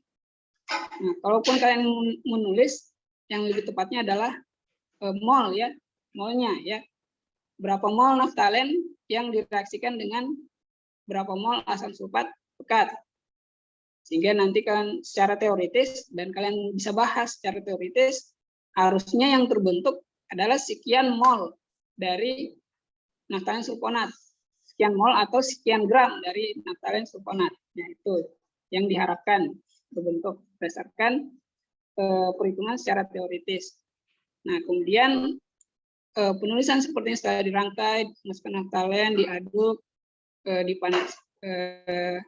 [SPEAKER 1] Nah, kalaupun kalian menulis yang lebih tepatnya adalah mol ya, molnya ya. Berapa mol naftalen yang direaksikan dengan berapa mol asam sulfat pekat. Sehingga nanti kalian secara teoritis dan kalian bisa bahas secara teoritis harusnya yang terbentuk adalah sekian mol dari naftalen sulfonat, sekian mol atau sekian gram dari naftalen sulfonat. Nah, itu yang diharapkan terbentuk berdasarkan perhitungan secara teoritis. Nah, kemudian penulisan seperti ini setelah dirangkai, masukkan naftalen, diaduk,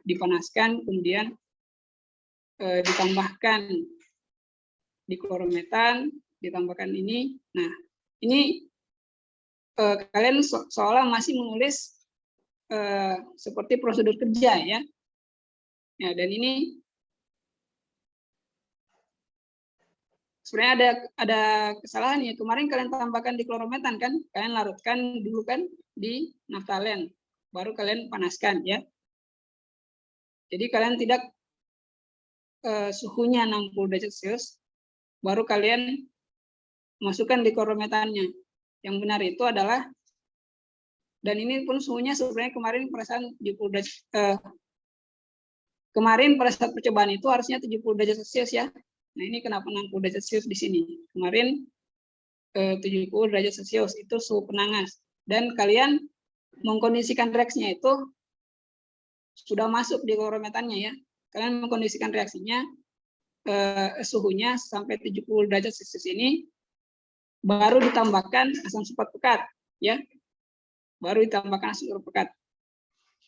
[SPEAKER 1] dipanaskan, kemudian ditambahkan diklorometan, ditambahkan ini. Nah, ini kalian seolah masih menulis seperti prosedur kerja ya. Ya, dan ini sebenarnya ada kesalahan ya. Kemarin kalian tambahkan diklorometan kan, kalian larutkan dulu kan di naftalen, baru kalian panaskan ya. Jadi kalian tidak suhunya 60 derajat Celcius, baru kalian masukkan diklorometannya. Yang benar itu adalah Dan ini pun suhunya sebenarnya kemarin perasaan 70 derajat kemarin pada saat percobaan itu harusnya 70 derajat Celcius ya. Nah, ini kenapa 60 derajat Celcius di sini? Kemarin 70 derajat Celcius itu suhu penanas. Dan kalian mengkondisikan reaksinya itu sudah masuk di kalorimeternya ya. Kalian mengkondisikan reaksinya suhunya sampai 70 derajat Celcius ini baru ditambahkan asam sulfat pekat ya. Baru ditambahkan asam sulfat pekat.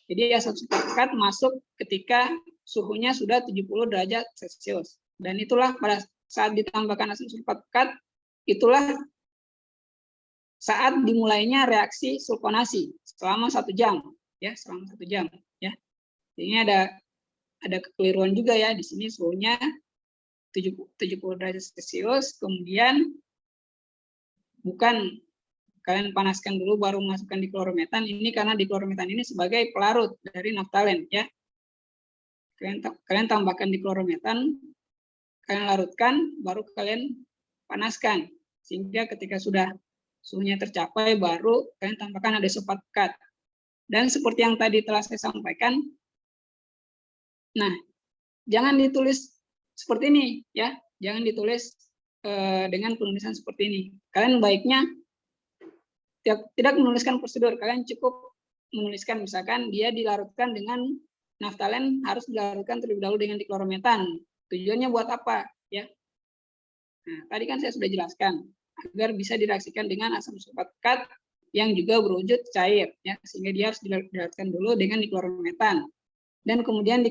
[SPEAKER 1] Jadi asam sulfat pekat masuk ketika suhunya sudah 70 derajat Celcius. Dan itulah pada saat ditambahkan asam sulfat pekat, itulah saat dimulainya reaksi sulfonasi selama 1 jam. Ya, selama 1 jam. Ya. Ini ada kekeliruan juga ya, di sini suhunya 70 derajat Celcius, kemudian bukan kalian panaskan dulu baru masukkan di klorometan, ini karena di klorometan ini sebagai pelarut dari naftalen ya. Kalian tambahkan di klorometan, kalian larutkan, baru kalian panaskan. Sehingga ketika sudah suhunya tercapai, baru kalian tambahkan ada sulfat pekat. Dan seperti yang tadi telah saya sampaikan, nah, jangan ditulis seperti ini ya, jangan ditulis dengan penulisan seperti ini. Kalian baiknya tidak menuliskan prosedur, kalian cukup menuliskan misalkan dia dilarutkan dengan naftalen, harus dilarutkan terlebih dahulu dengan diklorometan. Tujuannya buat apa ya? Nah, tadi kan saya sudah jelaskan agar bisa direaksikan dengan asam sulfat pekat yang juga berwujud cair ya, sehingga dia harus dilarutkan dulu dengan diklorometan. Dan kemudian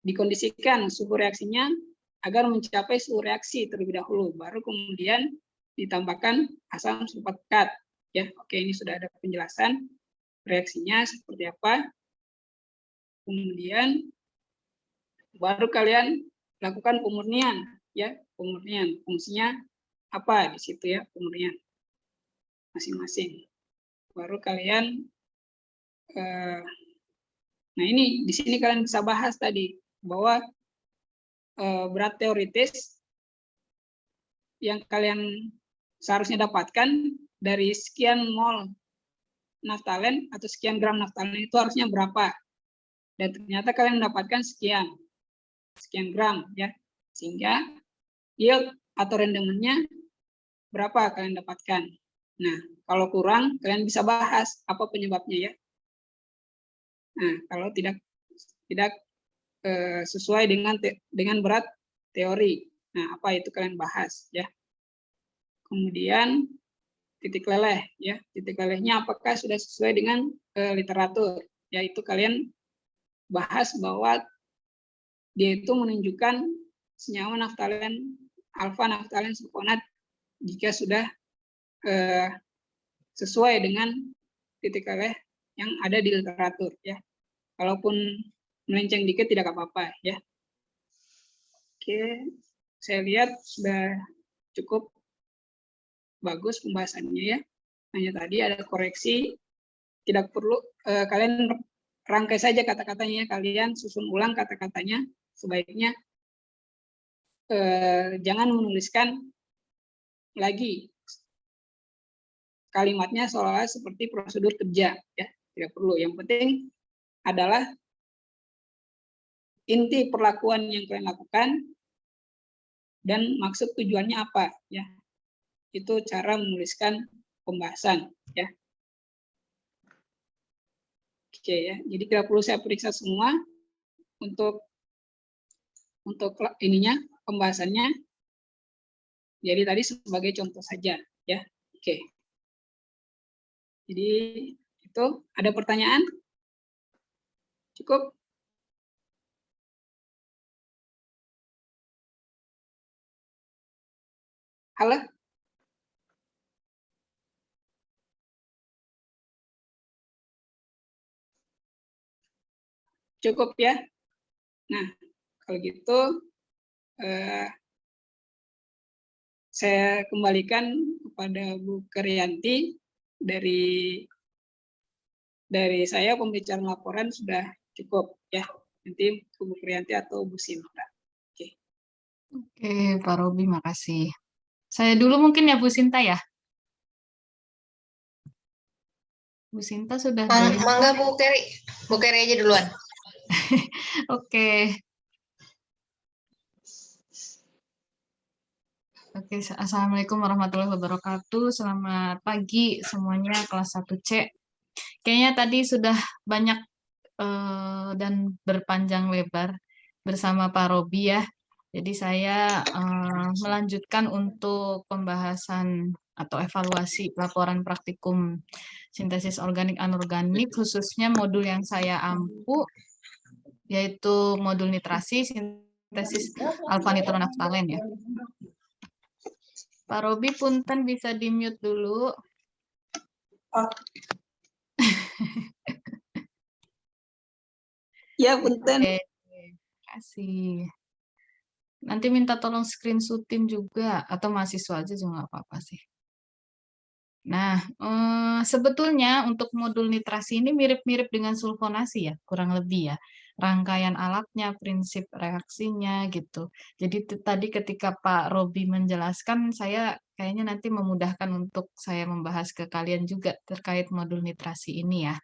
[SPEAKER 1] dikondisikan suhu reaksinya agar mencapai suhu reaksi terlebih dahulu, baru kemudian ditambahkan asam sulfat pekat. Ya, oke, ini sudah ada penjelasan reaksinya seperti apa. Kemudian baru kalian lakukan pemurnian, ya, pemurnian. Fungsinya apa di situ ya, pemurnian masing-masing. Baru kalian, nah ini di sini kalian bisa bahas tadi bahwa berat teoritis yang kalian seharusnya dapatkan dari sekian mol naftalen atau sekian gram naftalen itu harusnya berapa, dan ternyata kalian mendapatkan sekian gram ya, sehingga yield atau rendemennya berapa kalian dapatkan. Nah, kalau kurang kalian bisa bahas apa penyebabnya ya. Nah, kalau tidak sesuai dengan berat teori, nah apa itu kalian bahas ya. Kemudian titik leleh ya, titik lelehnya apakah sudah sesuai dengan literatur, yaitu kalian bahas bahwa dia itu menunjukkan senyawa naftalen alfa naftalen sulfonat jika sudah sesuai dengan titik leleh yang ada di literatur ya. Kalaupun melenceng dikit tidak apa-apa ya. Oke, saya lihat sudah cukup bagus pembahasannya ya. Hanya tadi ada koreksi, tidak perlu kalian rangkai saja kata-katanya, kalian susun ulang kata-katanya, sebaiknya jangan menuliskan lagi kalimatnya seolah-olah seperti prosedur kerja ya, tidak perlu. Yang penting adalah inti perlakuan yang kalian lakukan dan maksud tujuannya apa ya. Itu cara menuliskan pembahasan ya. Oke ya, jadi tidak perlu saya periksa semua untuk ininya pembahasannya. Jadi tadi sebagai contoh saja ya. Oke. Jadi itu ada pertanyaan? Cukup? Halo? Cukup ya. Nah, kalau gitu saya kembalikan kepada Bu Kriyanti. Dari saya pembicaraan laporan sudah cukup ya. Nanti Bu Kriyanti atau Bu Sinta. Oke.
[SPEAKER 2] Oke, Pak Robi, makasih. Saya dulu mungkin ya Bu Sinta ya. Bu Sinta sudah 25.
[SPEAKER 8] Mangga Bu Keri aja duluan.
[SPEAKER 2] Oke. Oke, Assalamualaikum warahmatullahi wabarakatuh. Selamat pagi semuanya kelas 1C. Kayaknya tadi sudah banyak dan berpanjang lebar bersama Pak Robi ya. Jadi saya melanjutkan untuk pembahasan atau evaluasi laporan praktikum sintesis organik anorganik, khususnya modul yang saya ampu, yaitu modul nitrasi sintesis alfa nitronaftalen ya. Pak Robi punten bisa di-mute dulu.
[SPEAKER 1] Ya, punten.
[SPEAKER 2] Oke, terima kasih. Nanti minta tolong screenshotin juga, atau mahasiswa aja juga nggak apa-apa sih. Nah, sebetulnya untuk modul nitrasi ini mirip-mirip dengan sulfonasi ya, kurang lebih ya. Rangkaian alatnya, prinsip reaksinya gitu. Jadi tadi ketika Pak Robi menjelaskan, saya kayaknya nanti memudahkan untuk saya membahas ke kalian juga terkait modul nitrasi ini ya.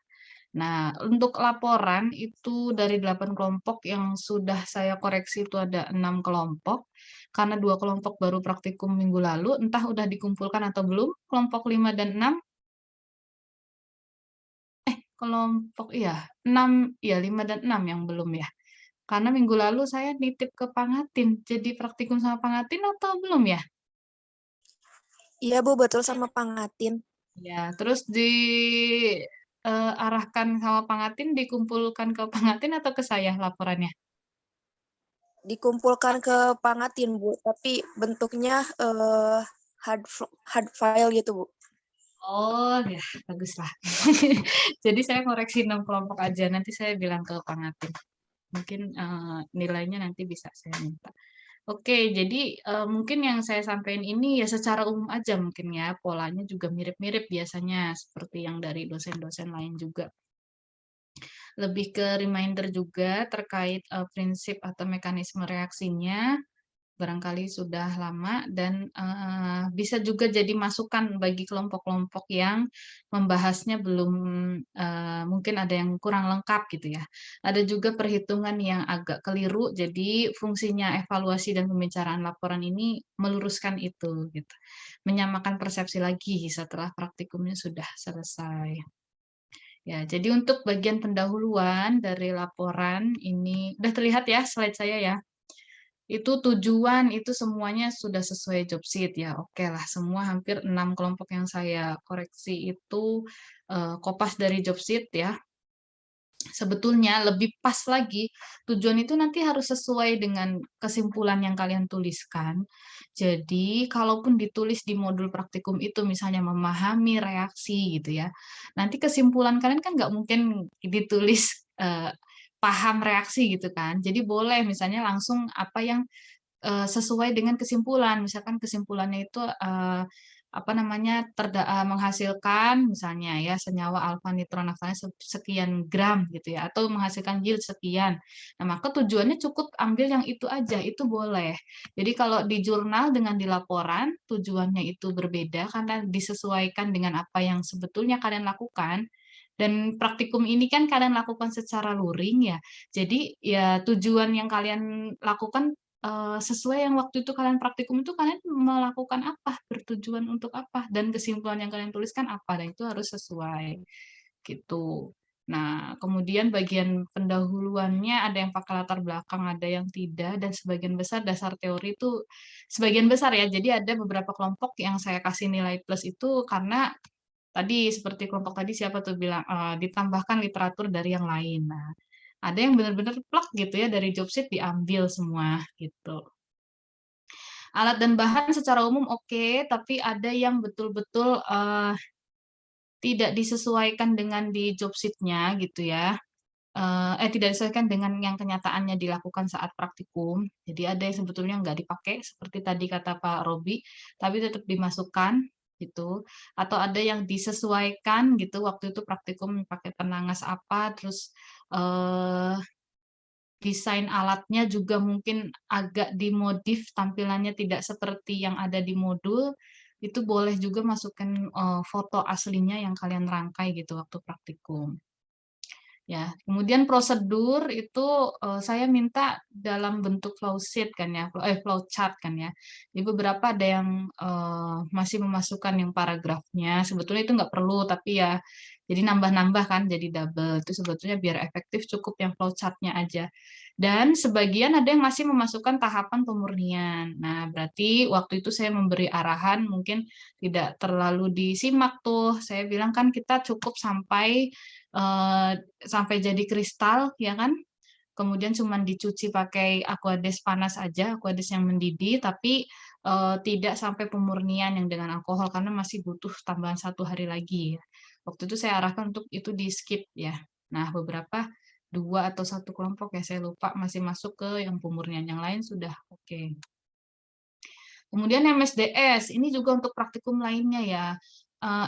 [SPEAKER 2] Nah, untuk laporan itu dari 8 kelompok yang sudah saya koreksi itu ada 6 kelompok. Karena 2 kelompok baru praktikum minggu lalu, entah udah dikumpulkan atau belum, kelompok 5 dan 6. Kelompok, iya, 6, ya 5 dan 6 yang belum ya. Karena minggu lalu saya nitip ke Pangatin, jadi praktikum sama Pangatin atau belum ya?
[SPEAKER 6] Iya Bu, betul sama Pangatin.
[SPEAKER 2] Ya, terus diarahkan sama Pangatin, dikumpulkan ke Pangatin atau ke saya laporannya?
[SPEAKER 6] Dikumpulkan ke Pangatin Bu, tapi bentuknya hard file gitu Bu.
[SPEAKER 2] Oh, ya, bagus lah. Jadi saya koreksi 6 kelompok aja, nanti saya bilang ke Pangatin. Mungkin nilainya nanti bisa saya minta. Oke, jadi mungkin yang saya sampaikan ini ya secara umum aja mungkin ya, polanya juga mirip-mirip biasanya, seperti yang dari dosen-dosen lain juga. Lebih ke reminder juga terkait prinsip atau mekanisme reaksinya, barangkali sudah lama, dan bisa juga jadi masukan bagi kelompok-kelompok yang membahasnya belum, mungkin ada yang kurang lengkap gitu ya. Ada juga perhitungan yang agak keliru, jadi fungsinya evaluasi dan pembicaraan laporan ini meluruskan itu, gitu. Menyamakan persepsi lagi setelah praktikumnya sudah selesai. Ya, jadi untuk bagian pendahuluan dari laporan ini, udah terlihat ya slide saya ya? Itu tujuan itu semuanya sudah sesuai job sheet ya. Oke lah, semua hampir 6 kelompok yang saya koreksi itu kopas dari job sheet ya. Sebetulnya lebih pas lagi, tujuan itu nanti harus sesuai dengan kesimpulan yang kalian tuliskan. Jadi, kalaupun ditulis di modul praktikum itu misalnya memahami reaksi gitu ya, nanti kesimpulan kalian kan nggak mungkin ditulis paham reaksi gitu kan. Jadi boleh misalnya langsung apa yang sesuai dengan kesimpulan. Misalkan kesimpulannya itu menghasilkan misalnya ya senyawa alfa nitronaftalen sekian gram gitu ya, atau menghasilkan yield sekian. Nah, maka tujuannya cukup ambil yang itu aja, itu boleh. Jadi kalau di jurnal dengan di laporan tujuannya itu berbeda karena disesuaikan dengan apa yang sebetulnya kalian lakukan. Dan praktikum ini kan kalian lakukan secara luring ya. Jadi ya tujuan yang kalian lakukan sesuai yang waktu itu kalian praktikum itu kalian melakukan apa, bertujuan untuk apa, dan kesimpulan yang kalian tuliskan apa, dan itu harus sesuai gitu. Nah, kemudian bagian pendahuluannya ada yang pakai latar belakang, ada yang tidak, dan sebagian besar dasar teori itu sebagian besar ya. Jadi ada beberapa kelompok yang saya kasih nilai plus itu karena tadi seperti kelompok tadi siapa tuh bilang ditambahkan literatur dari yang lain. Nah, ada yang benar-benar plak gitu ya dari job sheet diambil semua gitu. Alat dan bahan secara umum oke, tapi ada yang betul-betul tidak disesuaikan dengan di job sheet-nya gitu ya. Tidak disesuaikan dengan yang kenyataannya dilakukan saat praktikum. Jadi ada yang sebetulnya nggak dipakai, seperti tadi kata Pak Robi, tapi tetap dimasukkan gitu. Atau ada yang disesuaikan gitu, waktu itu praktikum pakai penangas apa, terus desain alatnya juga mungkin agak dimodif, tampilannya tidak seperti yang ada di modul, itu boleh juga masukin foto aslinya yang kalian rangkai gitu waktu praktikum. Ya, kemudian prosedur itu saya minta dalam bentuk flowsheet kan ya, flowchart kan ya. Di beberapa ada yang masih memasukkan yang paragrafnya. Sebetulnya itu nggak perlu, tapi ya jadi nambah-nambah kan, jadi double. Itu sebetulnya biar efektif cukup yang flowchartnya aja. Dan sebagian ada yang masih memasukkan tahapan pemurnian. Nah, berarti waktu itu saya memberi arahan mungkin tidak terlalu disimak tuh. Saya bilang kan kita cukup sampai jadi kristal ya kan, kemudian cuma dicuci pakai aquades panas aja, aquades yang mendidih, tapi tidak sampai pemurnian yang dengan alkohol karena masih butuh tambahan 1 hari lagi ya. Waktu itu saya arahkan untuk itu di skip ya. Nah, beberapa 2 atau 1 kelompok ya saya lupa masih masuk ke yang pemurnian, yang lain sudah oke. Kemudian MSDS, ini juga untuk praktikum lainnya ya.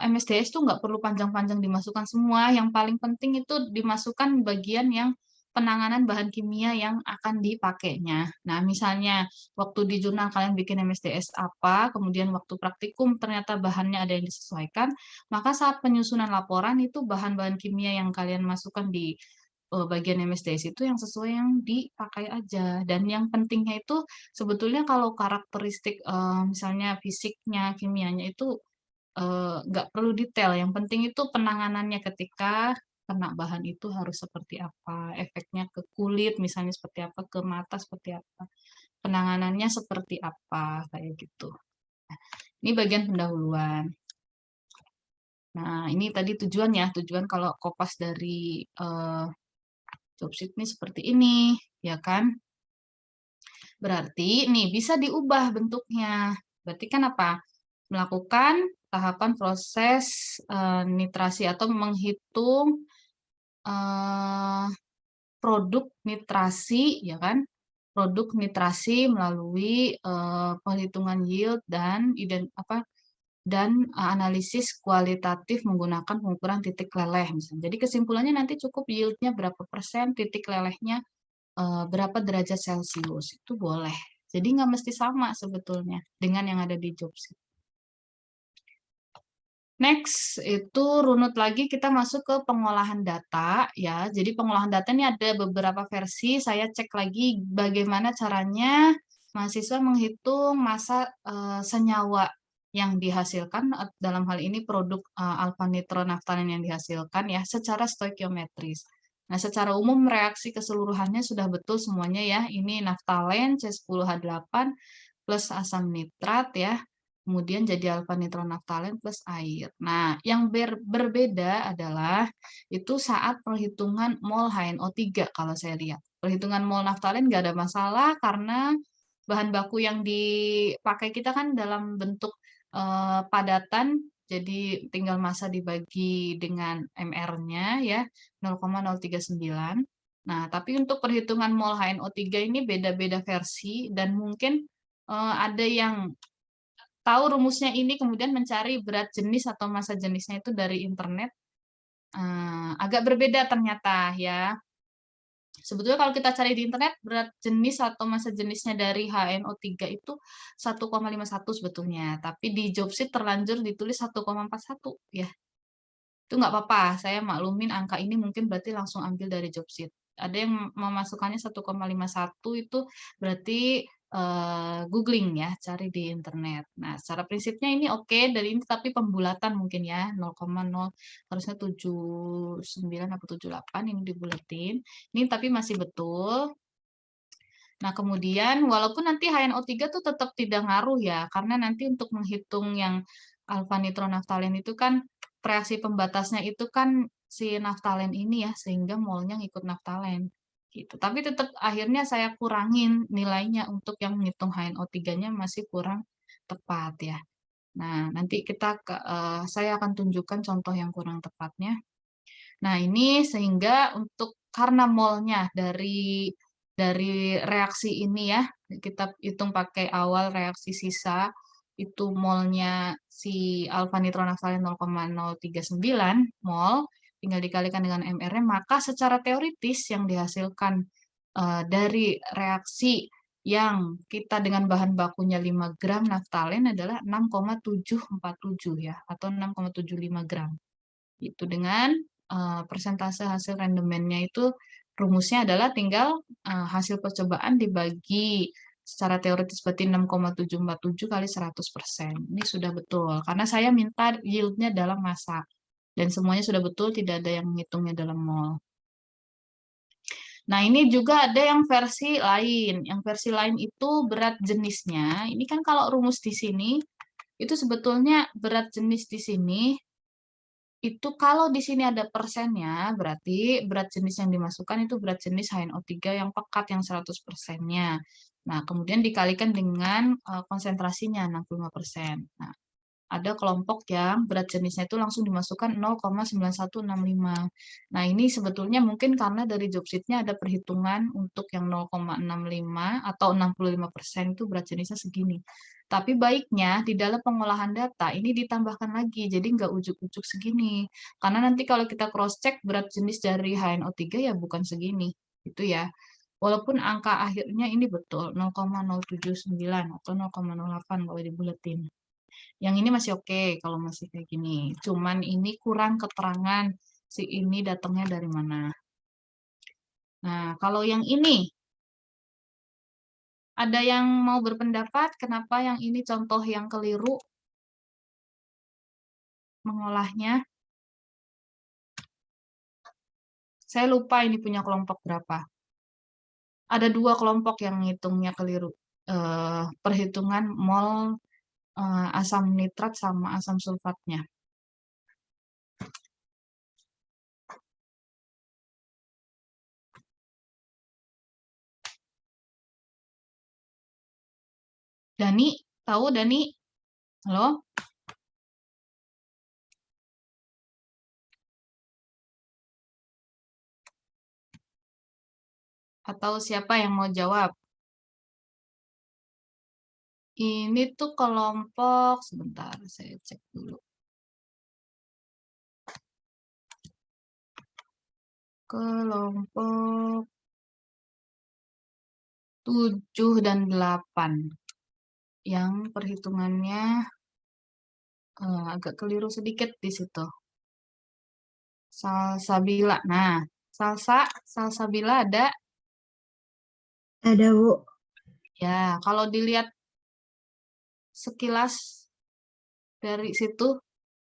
[SPEAKER 2] MSDS tuh nggak perlu panjang-panjang dimasukkan semua, yang paling penting itu dimasukkan bagian yang penanganan bahan kimia yang akan dipakainya. Nah, misalnya waktu di jurnal kalian bikin MSDS apa, kemudian waktu praktikum ternyata bahannya ada yang disesuaikan, maka saat penyusunan laporan itu bahan-bahan kimia yang kalian masukkan di bagian MSDS itu yang sesuai yang dipakai aja. Dan yang pentingnya itu sebetulnya kalau karakteristik misalnya fisiknya, kimianya itu nggak perlu detail, yang penting itu penanganannya ketika kena bahan itu harus seperti apa, efeknya ke kulit misalnya seperti apa, ke mata seperti apa, penanganannya seperti apa, kayak gitu. Nah, ini bagian pendahuluan. Nah, ini tadi tujuan kalau kopas dari job sheet ini seperti ini, ya kan? Berarti nih bisa diubah bentuknya. Berarti kan apa? Melakukan tahapan proses nitrasi atau menghitung produk nitrasi, ya kan? Produk nitrasi melalui penghitungan yield dan analisis kualitatif menggunakan pengukuran titik leleh misalnya. Jadi kesimpulannya nanti cukup yieldnya berapa persen, titik lelehnya berapa derajat Celcius, itu boleh. Jadi nggak mesti sama sebetulnya dengan yang ada di job sheet. Next, itu runut lagi kita masuk ke pengolahan data ya. Jadi pengolahan data ini ada beberapa versi. Saya cek lagi bagaimana caranya mahasiswa menghitung massa senyawa yang dihasilkan, dalam hal ini produk alfa nitronaftalin yang dihasilkan ya secara stoikiometris. Nah, secara umum reaksi keseluruhannya sudah betul semuanya ya. Ini naftalen C10H8 plus asam nitrat ya. Kemudian jadi alfa nitronaftalen plus air. Nah, yang berbeda adalah itu saat perhitungan mol HNO3 kalau saya lihat. Perhitungan mol naftalen nggak ada masalah karena bahan baku yang dipakai kita kan dalam bentuk padatan, jadi tinggal massa dibagi dengan MR-nya ya 0,039. Nah, tapi untuk perhitungan mol HNO3 ini beda-beda versi dan mungkin ada yang tahu rumusnya ini kemudian mencari berat jenis atau massa jenisnya itu dari internet, agak berbeda ternyata ya. Sebetulnya kalau kita cari di internet berat jenis atau massa jenisnya dari HNO3 itu 1,51 sebetulnya, tapi di job sheet terlanjur ditulis 1,41 ya. Itu nggak apa-apa, saya maklumin angka ini mungkin berarti langsung ambil dari job sheet. Ada yang memasukkannya 1,51 itu berarti googling ya, cari di internet. Nah, secara prinsipnya ini oke dari ini, tapi pembulatan mungkin ya 0,0 harusnya 79 atau 78 ini dibulatin. Ini tapi masih betul. Nah, kemudian walaupun nanti HNO3 tuh tetap tidak ngaruh ya, karena nanti untuk menghitung yang alfa nitronaftalen itu kan reaksi pembatasnya itu kan si naftalen ini ya, sehingga molnya ngikut naftalen. Gitu. Tapi tetap akhirnya saya kurangin nilainya untuk yang menghitung HNO3-nya masih kurang tepat ya. Nah, nanti saya akan tunjukkan contoh yang kurang tepatnya. Nah, ini sehingga karena molnya dari reaksi ini ya, kita hitung pakai awal reaksi sisa, itu molnya si alfa nitronaftalen 0,039 mol, tinggal dikalikan dengan MR-nya, maka secara teoritis yang dihasilkan dari reaksi yang kita dengan bahan bakunya 5 gram naftalen adalah 6,747 ya, atau 6,75 gram. Itu dengan persentase hasil rendemennya itu rumusnya adalah tinggal hasil percobaan dibagi secara teoritis berarti 6,747 kali 100%. Ini sudah betul, karena saya minta yieldnya dalam massa. Dan semuanya sudah betul, tidak ada yang menghitungnya dalam mol. Nah, ini juga ada yang versi lain. Yang versi lain itu berat jenisnya. Ini kan kalau rumus di sini, itu sebetulnya berat jenis di sini, itu kalau di sini ada persennya, berarti berat jenis yang dimasukkan itu berat jenis HNO3 yang pekat yang 100%-nya. Nah, kemudian dikalikan dengan konsentrasinya 65%. Nah, ada kelompok yang berat jenisnya itu langsung dimasukkan 0,9165. Nah, ini sebetulnya mungkin karena dari job sheet-nya ada perhitungan untuk yang 0,65 atau 65% itu berat jenisnya segini. Tapi baiknya di dalam pengolahan data ini ditambahkan lagi, jadi nggak ujuk-ujuk segini. Karena nanti kalau kita cross-check berat jenis dari HNO3 ya bukan segini, gitu ya. Walaupun angka akhirnya ini betul, 0,079 atau 0,08 kalau dibuletin. Yang ini masih oke kalau masih kayak gini. Cuman ini kurang keterangan si ini datangnya dari mana. Nah, kalau yang ini, ada yang mau berpendapat kenapa yang ini contoh yang keliru mengolahnya? Saya lupa ini punya kelompok berapa. Ada 2 kelompok yang ngitungnya keliru. Perhitungan mol asam nitrat sama asam sulfatnya. Dani, tahu Dani? Halo? Atau siapa yang mau jawab? Ini tuh kelompok, sebentar saya cek dulu. Kelompok 7 dan 8. Yang perhitungannya agak keliru sedikit di situ. Salsabila. Nah, salsabila ada?
[SPEAKER 7] Ada, Bu.
[SPEAKER 2] Ya, kalau dilihat sekilas dari situ,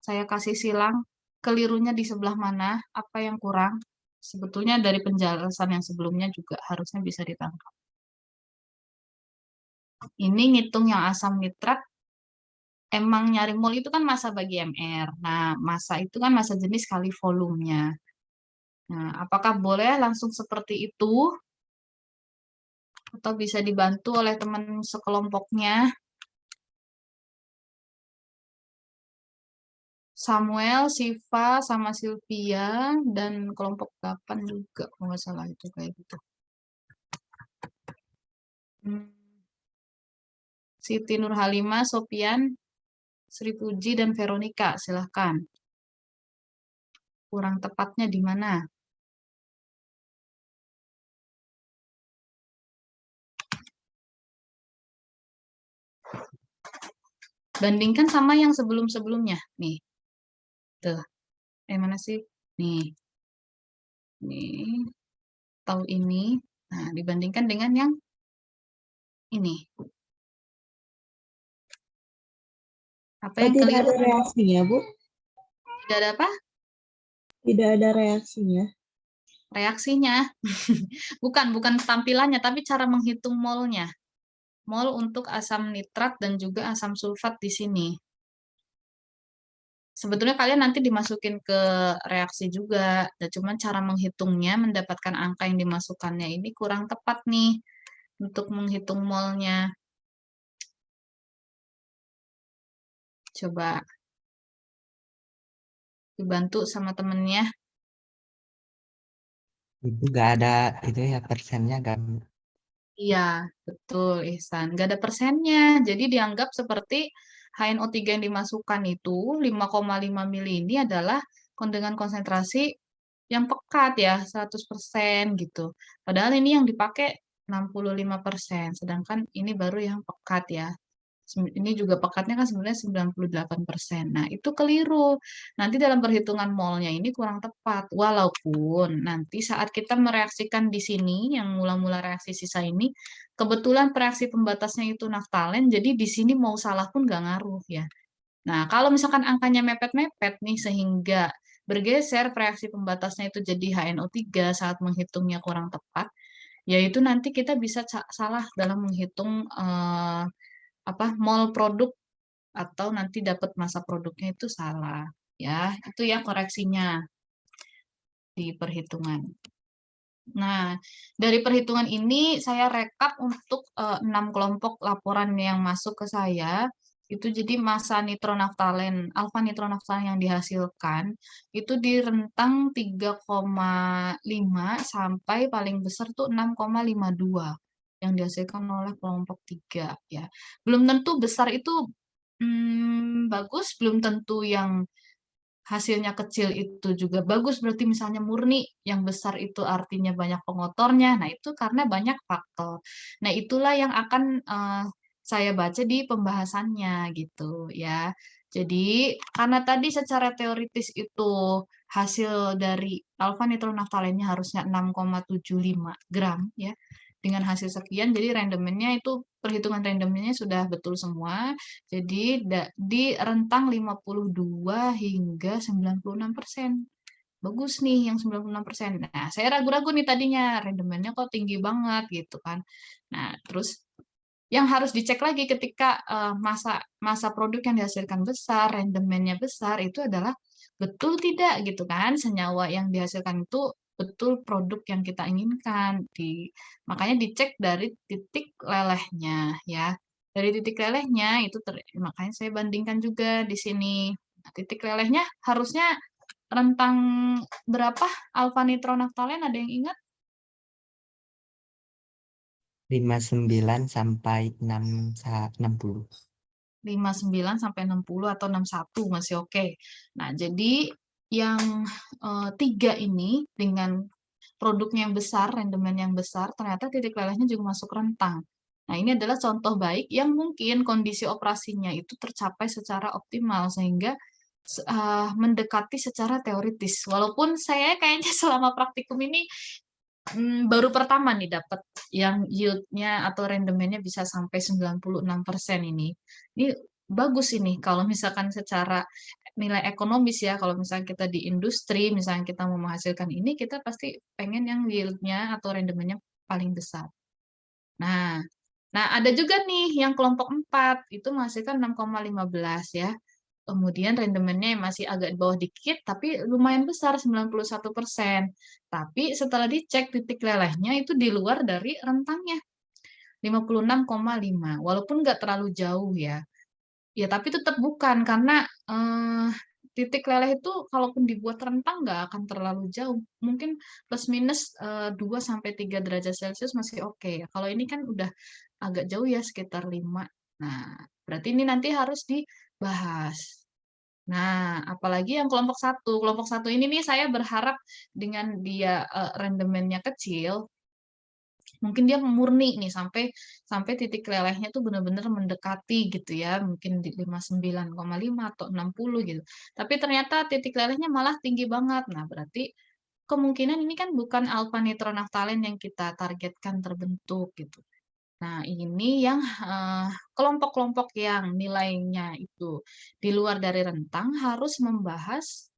[SPEAKER 2] saya kasih silang, kelirunya di sebelah mana, apa yang kurang. Sebetulnya dari penjelasan yang sebelumnya juga harusnya bisa ditangkap. Ini ngitung yang asam nitrat, emang nyari mol itu kan massa bagi MR. Nah, massa itu kan massa jenis kali volumenya. Nah, apakah boleh langsung seperti itu? Atau bisa dibantu oleh teman sekelompoknya? Samuel, Siva, sama Sylvia, dan kelompok 8 juga, kalau nggak salah itu kayak gitu. Siti Nurhalimah, Sopian, Sri Puji, dan Veronica, silahkan. Kurang tepatnya di mana? Bandingkan sama yang sebelum-sebelumnya. Nih. Tuh. Mana sih? Nih. Nih. Tahu ini. Nah, dibandingkan dengan yang ini. Apa yang
[SPEAKER 7] Tidak
[SPEAKER 2] keliru?
[SPEAKER 7] ada reaksinya, Bu?
[SPEAKER 2] Tidak ada apa?
[SPEAKER 7] Tidak ada reaksinya.
[SPEAKER 2] Reaksinya. bukan tampilannya, tapi cara menghitung molnya. Mol untuk asam nitrat dan juga asam sulfat di sini. Sebetulnya kalian nanti dimasukin ke reaksi juga, dan cuman cara menghitungnya, mendapatkan angka yang dimasukkannya ini kurang tepat nih untuk menghitung molnya. Coba dibantu sama temennya.
[SPEAKER 4] Itu nggak ada itu ya persennya kan.
[SPEAKER 2] Iya, betul Ihsan. Nggak ada persennya, jadi dianggap seperti HNO3 yang dimasukkan itu 5,5 mili ini adalah dengan konsentrasi yang pekat ya, 100% gitu. Padahal ini yang dipakai 65%, sedangkan ini baru yang pekat ya. Ini juga pekatnya kan sebenarnya 98%. Nah, itu keliru. Nanti dalam perhitungan molnya ini kurang tepat. Walaupun nanti saat kita mereaksikan di sini, yang mula-mula reaksi sisa ini, kebetulan reaksi pembatasnya itu naftalen, jadi di sini mau salah pun nggak ngaruh ya. Nah, kalau misalkan angkanya mepet-mepet nih sehingga bergeser reaksi pembatasnya itu jadi HNO3 saat menghitungnya kurang tepat, yaitu nanti kita bisa salah dalam menghitung mol produk atau nanti dapat masa produknya itu salah ya. Itu ya koreksinya di perhitungan. Nah, dari perhitungan ini saya rekap untuk 6 kelompok laporan yang masuk ke saya. Itu jadi masa nitronaftalen, alfa nitronaftalen yang dihasilkan itu di rentang 3,5 sampai paling besar tuh 6,52 yang dihasilkan oleh kelompok 3 ya. Belum tentu besar itu bagus, belum tentu yang hasilnya kecil itu juga bagus, berarti misalnya murni, yang besar itu artinya banyak pengotornya. Nah, itu karena banyak faktor. Nah, itulah yang akan saya baca di pembahasannya gitu ya. Jadi, karena tadi secara teoritis itu hasil dari alfa nitronaftalennya harusnya 6,75 gram ya. Dengan hasil sekian, jadi randomnya itu perhitungan randomnya sudah betul semua. Jadi di rentang 52 hingga 96%. Bagus nih yang 96%. Nah, saya ragu-ragu nih tadinya, randomnya kok tinggi banget gitu kan. Nah, terus yang harus dicek lagi ketika masa produk yang dihasilkan besar, randomnya besar, itu adalah betul tidak gitu kan, senyawa yang dihasilkan itu betul produk yang kita inginkan. Makanya dicek dari titik lelehnya ya. Dari titik lelehnya itu makanya saya bandingkan juga di sini. Nah, titik lelehnya harusnya rentang berapa alfa nitronaftalen, ada yang ingat?
[SPEAKER 4] 59 sampai 60.
[SPEAKER 2] 59 sampai 60 atau 61 masih oke. Nah, jadi yang 3 ini dengan produknya yang besar, rendemen yang besar, ternyata titik lelehnya juga masuk rentang. Nah, ini adalah contoh baik yang mungkin kondisi operasinya itu tercapai secara optimal sehingga mendekati secara teoritis. Walaupun saya kayaknya selama praktikum ini baru pertama nih dapat yang yield-nya atau rendemennya bisa sampai 96% ini. Ini bagus ini kalau misalkan secara nilai ekonomis ya, kalau misalnya kita di industri, misalnya kita mau menghasilkan ini, kita pasti pengen yang yield-nya atau rendemennya paling besar. Nah, ada juga nih yang kelompok 4, itu menghasilkan 6,15 ya. Kemudian rendemennya masih agak di bawah dikit, tapi lumayan besar, 91%. Tapi setelah dicek titik lelehnya itu di luar dari rentangnya, 56,5. Walaupun nggak terlalu jauh ya. Ya, tapi tetap bukan, karena titik leleh itu kalaupun dibuat rentang nggak akan terlalu jauh. Mungkin plus minus 2-3 derajat Celcius masih oke ya. Kalau ini kan udah agak jauh ya, sekitar 5. Nah, berarti ini nanti harus dibahas. Nah, apalagi yang kelompok 1. Kelompok 1 ini nih saya berharap dengan dia rendemennya kecil, mungkin dia murni nih sampai titik lelehnya tuh benar-benar mendekati gitu ya, mungkin di 59,5 atau 60 gitu. Tapi ternyata titik lelehnya malah tinggi banget. Nah, berarti kemungkinan ini kan bukan alfa nitronaftalen yang kita targetkan terbentuk gitu. Nah, ini yang kelompok-kelompok yang nilainya itu di luar dari rentang harus membahas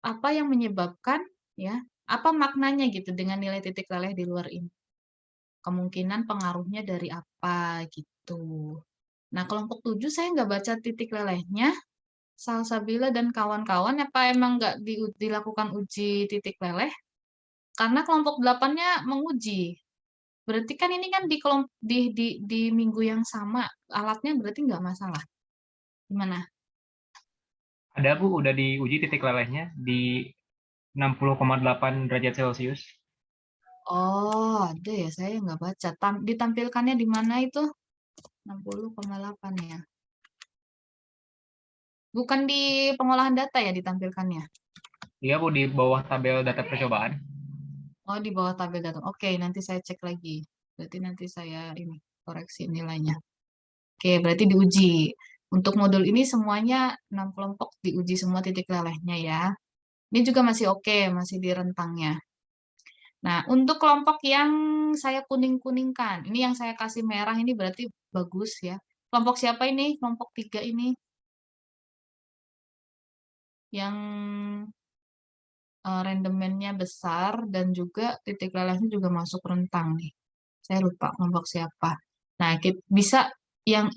[SPEAKER 2] apa yang menyebabkan ya, apa maknanya gitu dengan nilai titik leleh di luar ini. Kemungkinan pengaruhnya dari apa gitu. Nah, kelompok 7 saya nggak baca titik lelehnya. Salsabila dan kawan-kawan apa emang nggak dilakukan uji titik leleh? Karena kelompok 8-nya menguji. Berarti kan ini kan di minggu yang sama, alatnya berarti nggak masalah. Gimana?
[SPEAKER 9] Ada Bu, udah diuji titik lelehnya di 60,8 derajat Celcius.
[SPEAKER 2] Oh, ada ya, saya nggak baca. Ditampilkannya di mana itu? 60,8 ya. Bukan di pengolahan data ya ditampilkannya?
[SPEAKER 9] Iya Bu, di bawah tabel data percobaan.
[SPEAKER 2] Oh, di bawah tabel data. Oke, nanti saya cek lagi. Berarti nanti saya ini koreksi nilainya. Oke, berarti diuji. Untuk modul ini semuanya 6 kelompok diuji semua titik lelehnya ya. Ini juga masih oke, masih di rentangnya. Nah, untuk kelompok yang saya kuning-kuningkan, ini yang saya kasih merah ini berarti bagus ya. Kelompok siapa ini? Kelompok 3 ini. Yang randomnya besar dan juga titik lelehnya juga masuk rentang nih. Saya lupa kelompok siapa. Nah, bisa yang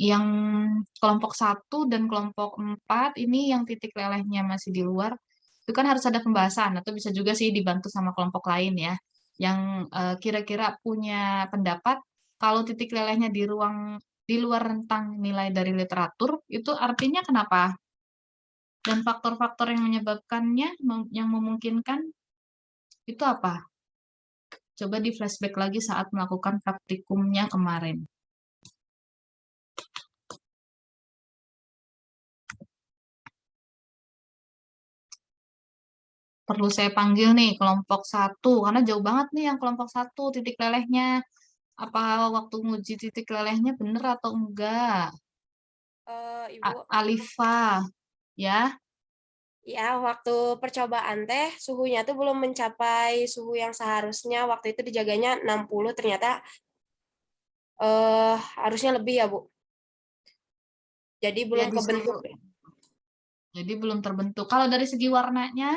[SPEAKER 2] kelompok 1 dan kelompok 4 ini yang titik lelehnya masih di luar, itu kan harus ada pembahasan atau bisa juga sih dibantu sama kelompok lain ya. Yang kira-kira punya pendapat kalau titik lelehnya di luar rentang nilai dari literatur, itu artinya kenapa? Dan faktor-faktor yang menyebabkannya, yang memungkinkan, itu apa? Coba di flashback lagi saat melakukan praktikumnya kemarin. Perlu saya panggil nih kelompok 1, karena jauh banget nih yang kelompok 1 titik lelehnya. Apa waktu nguji titik lelehnya bener atau enggak?
[SPEAKER 10] Ibu,
[SPEAKER 2] Alifa, ya.
[SPEAKER 10] ya waktu percobaan teh suhunya tuh belum mencapai suhu yang seharusnya. Waktu itu dijaganya 60, ternyata harusnya lebih ya, Bu. Jadi belum kebentuk.
[SPEAKER 2] Jadi belum terbentuk. Kalau dari segi warnanya,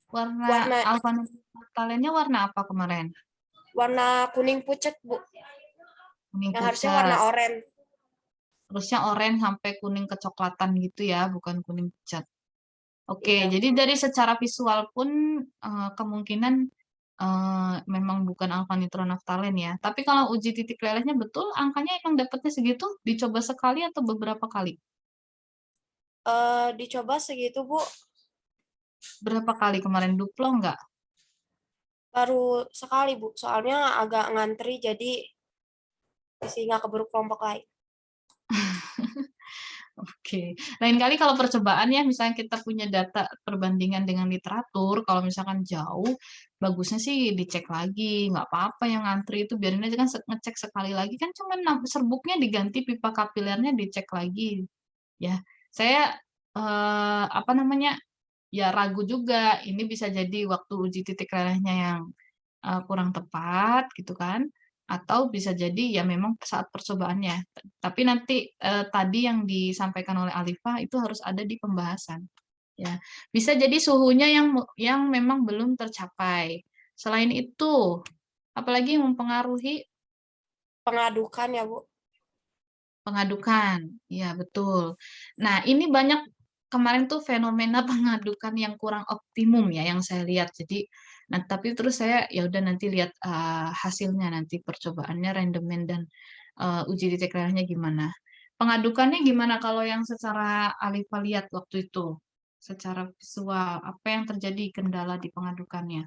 [SPEAKER 2] warna alpha naftalennya warna apa kemarin?
[SPEAKER 10] Warna kuning pucet, Bu.
[SPEAKER 2] Kuning
[SPEAKER 10] yang
[SPEAKER 2] pucet.
[SPEAKER 10] harusnya warna oranye.
[SPEAKER 2] Harusnya oranye sampai kuning kecoklatan gitu ya, bukan kuning pucat. Oke,
[SPEAKER 10] Iya.
[SPEAKER 2] jadi dari secara visual pun kemungkinan memang bukan alpha nitronaftalen ya. Tapi kalau uji titik lelehnya betul, angkanya emang dapatnya segitu? Dicoba sekali atau beberapa kali?
[SPEAKER 10] Dicoba segitu, Bu.
[SPEAKER 2] Berapa kali kemarin? Duplo nggak?
[SPEAKER 10] Baru sekali, Bu. Soalnya agak ngantri, jadi masih nggak keburu kelompok lain.
[SPEAKER 2] Oke, lain kali kalau percobaan ya, misalnya kita punya data perbandingan dengan literatur, kalau misalkan jauh, bagusnya sih dicek lagi, nggak apa-apa yang ngantri itu biarin aja kan ngecek sekali lagi kan cuma serbuknya diganti, pipa kapilernya dicek lagi, ya. Saya apa namanya ya ragu juga, ini bisa jadi waktu uji titik lelehnya yang kurang tepat gitu kan, atau bisa jadi ya memang saat percobaannya. Tapi nanti tadi yang disampaikan oleh Alifa itu harus ada di pembahasan. Ya, bisa jadi suhunya yang memang belum tercapai. Selain itu, apalagi yang mempengaruhi?
[SPEAKER 10] Pengadukan ya, Bu.
[SPEAKER 2] Pengadukan, ya betul. Nah, ini banyak kemarin tuh fenomena pengadukan yang kurang optimum ya yang saya lihat. Jadi, nah tapi terus saya ya udah nanti lihat hasilnya nanti percobaannya randomen dan uji titik lelehnya gimana. Pengadukannya gimana kalau yang secara Alifa lihat waktu itu? Secara visual, apa yang terjadi kendala di pengadukannya?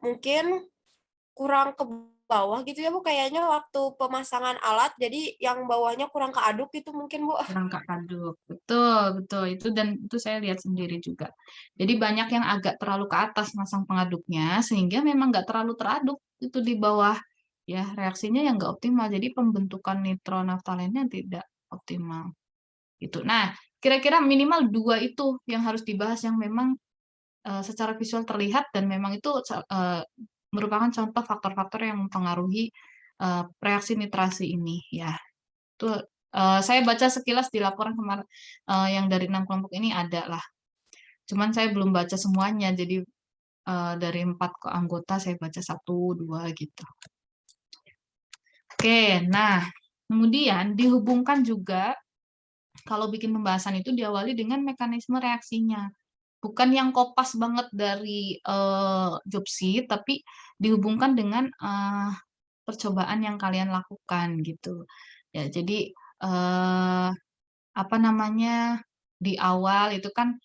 [SPEAKER 10] Mungkin kurang ke bawah gitu ya, Bu, kayaknya waktu pemasangan alat, jadi yang bawahnya kurang keaduk gitu mungkin, Bu.
[SPEAKER 2] Kurang keaduk, betul itu, dan itu saya lihat sendiri juga. Jadi banyak yang agak terlalu ke atas masang pengaduknya sehingga memang nggak terlalu teraduk itu di bawah, ya reaksinya yang nggak optimal, jadi pembentukan nitronaftalennya tidak optimal gitu. Nah, kira-kira minimal 2 itu yang harus dibahas yang memang secara visual terlihat dan memang itu merupakan contoh faktor-faktor yang mempengaruhi reaksi nitrasi ini ya. Itu saya baca sekilas di laporan kemarin yang dari 6 kelompok ini ada lah. Cuman saya belum baca semuanya, jadi dari 4 anggota saya baca 1, 2 gitu. Oke, nah kemudian dihubungkan juga kalau bikin pembahasan itu diawali dengan mekanisme reaksinya. Bukan yang kopas banget dari job sheet, tapi dihubungkan dengan percobaan yang kalian lakukan gitu. Ya, jadi apa namanya di awal itu kan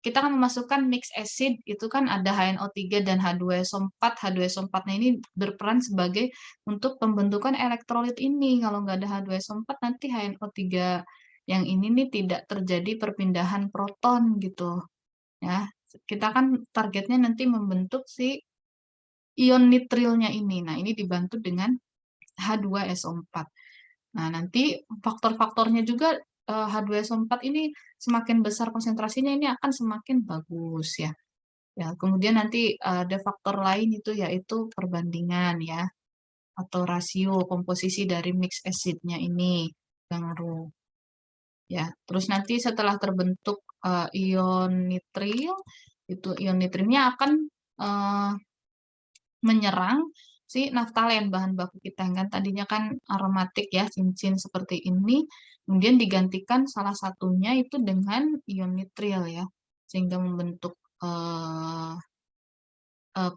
[SPEAKER 2] kita kan memasukkan mix acid itu kan ada HNO3 dan H2SO4. H2SO4-nya ini berperan sebagai untuk pembentukan elektrolit ini. Kalau nggak ada H2SO4 nanti HNO3 yang ini nih tidak terjadi perpindahan proton gitu. Ya, kita kan targetnya nanti membentuk si ion nitrilnya ini. Nah, ini dibantu dengan H2SO4. Nah, nanti faktor-faktornya juga H2SO4 ini semakin besar konsentrasinya ini akan semakin bagus ya. Ya, kemudian nanti ada faktor lain itu yaitu perbandingan ya atau rasio komposisi dari mix acidnya ini yang ngaruh. Ya, terus nanti setelah terbentuk ion nitril, itu ion nitrilnya akan menyerang si naftalen bahan baku kita yang kan tadinya kan aromatik ya, cincin seperti ini, kemudian digantikan salah satunya itu dengan ion nitril ya, sehingga membentuk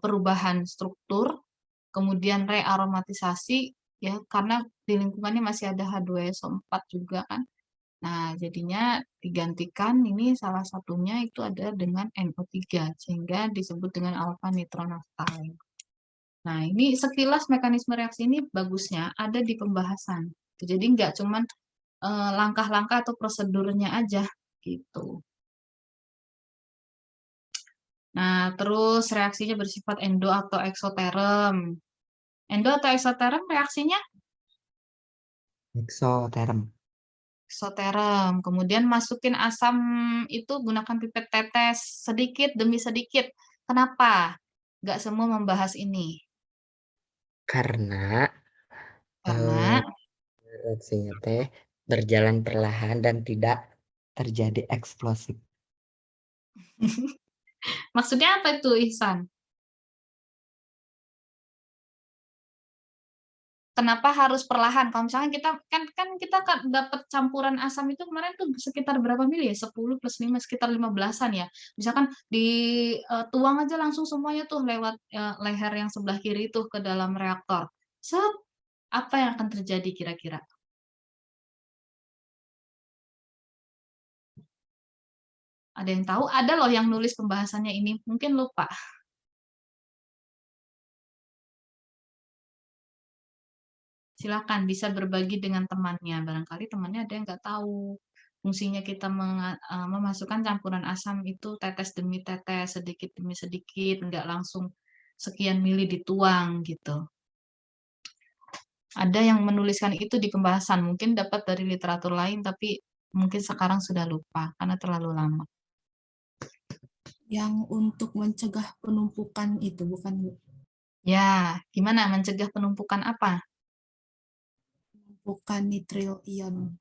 [SPEAKER 2] perubahan struktur, kemudian rearomatisasi ya, karena di lingkungannya masih ada H2SO4 juga kan. Nah, jadinya digantikan ini salah satunya itu ada dengan NO3 sehingga disebut dengan alpha nitronaphthalen. Nah, ini sekilas mekanisme reaksi ini bagusnya ada di pembahasan. Jadi nggak cuman langkah-langkah atau prosedurnya aja gitu. Nah, terus reaksinya bersifat endo atau eksoterm. Endo atau eksoterm reaksinya?
[SPEAKER 4] Eksoterm.
[SPEAKER 2] Eksoterm. Kemudian masukin asam itu gunakan pipet tetes sedikit demi sedikit. Kenapa? Nggak semua membahas ini.
[SPEAKER 4] Karena
[SPEAKER 2] Karena
[SPEAKER 4] reaksinya teh berjalan perlahan dan tidak terjadi eksplosif.
[SPEAKER 2] maksudnya apa itu, Ihsan? Kenapa harus perlahan? Kalau misalnya kita kan dapat campuran asam itu kemarin tuh sekitar berapa mili ya? 10 plus 5 sekitar 15-an ya. Misalkan dituang aja langsung semuanya tuh lewat leher yang sebelah kiri itu ke dalam reaktor. Set, apa yang akan terjadi kira-kira? Ada yang tahu? Ada loh yang nulis pembahasannya ini. Mungkin lupa. Silakan bisa berbagi dengan temannya. Barangkali temannya ada yang nggak tahu. Fungsinya kita memasukkan campuran asam itu tetes demi tetes, sedikit demi sedikit, nggak langsung sekian mili dituang gitu. Ada yang menuliskan itu di pembahasan, mungkin dapat dari literatur lain, tapi mungkin sekarang sudah lupa karena terlalu lama.
[SPEAKER 5] Yang untuk mencegah penumpukan itu bukan, Bu?
[SPEAKER 2] Ya, gimana mencegah penumpukan apa?
[SPEAKER 5] Penumpukan nitril ion.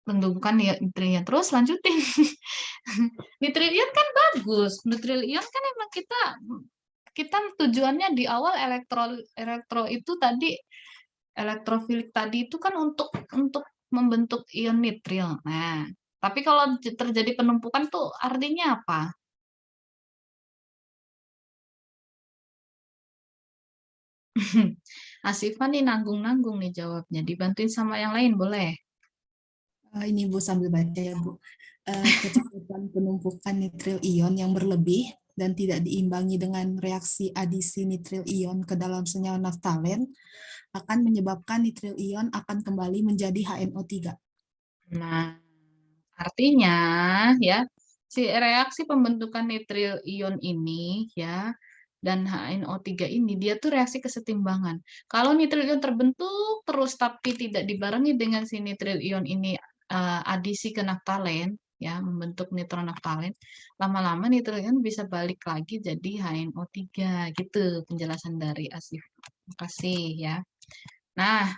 [SPEAKER 2] Penumpukan nitril. Terus lanjutin. Nitril ion kan bagus. Nitril ion kan emang kita tujuannya di awal elektro itu tadi elektrofilik tadi itu kan untuk membentuk ion nitril. Nah, tapi kalau terjadi penumpukan tuh artinya apa? Asifah nih nanggung-nanggung nih jawabnya. Dibantuin sama yang lain boleh?
[SPEAKER 5] Ini Bu sambil baca ya Bu. Kecepatan penumpukan nitril ion yang berlebih dan tidak diimbangi dengan reaksi adisi nitril ion ke dalam senyawa naftalen akan menyebabkan nitril ion akan kembali menjadi HNO3.
[SPEAKER 2] Nah, artinya ya, si reaksi pembentukan nitril ion ini ya dan HNO3 ini dia tuh reaksi kesetimbangan. Kalau nitril ion terbentuk terus tapi tidak dibarengi dengan si nitril ion ini adisi ke naftalen ya, membentuk nitronaftalen, lama-lama nitril ion bisa balik lagi jadi HNO3 gitu penjelasan dari Asif. Terima kasih ya. Nah,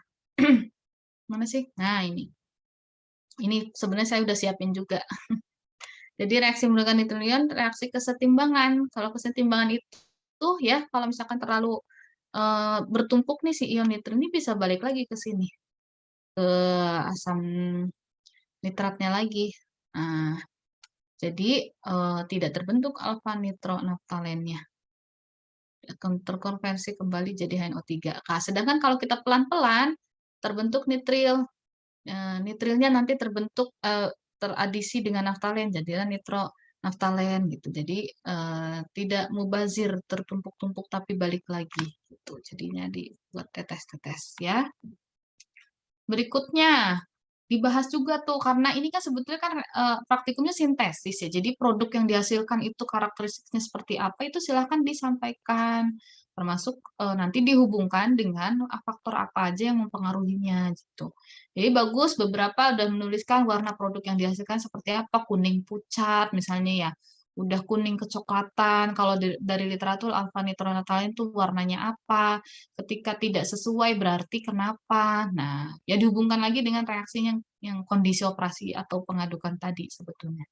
[SPEAKER 2] mana sih? Nah, ini sebenarnya saya udah siapin juga. Jadi reaksi menggunakan nitril ion reaksi kesetimbangan. Kalau kesetimbangan itu ya, kalau misalkan terlalu bertumpuk nih si ion nitril ini bisa balik lagi ke sini ke asam nitratnya lagi. Nah, jadi tidak terbentuk alfa nitronaftalennya. Akan terkonversi kembali jadi HNO3. Nah, sedangkan kalau kita pelan-pelan terbentuk nitril. Nitrilnya nanti terbentuk teradisi dengan naftalen jadilah nitronaftalen gitu. Jadi tidak mubazir tertumpuk-tumpuk tapi balik lagi gitu. Jadinya dibuat tetes-tetes ya. Berikutnya dibahas juga tuh, karena ini kan sebetulnya kan praktikumnya sintesis ya. Jadi produk yang dihasilkan itu karakteristiknya seperti apa itu silahkan disampaikan, termasuk nanti dihubungkan dengan faktor apa aja yang mempengaruhinya gitu. Jadi bagus beberapa udah menuliskan warna produk yang dihasilkan seperti apa, kuning pucat misalnya ya. Udah kuning kecoklatan, kalau dari literatur alfa nitronatalin itu warnanya apa, ketika tidak sesuai berarti kenapa. Nah, ya dihubungkan lagi dengan reaksinya yang kondisi operasi atau pengadukan tadi sebetulnya.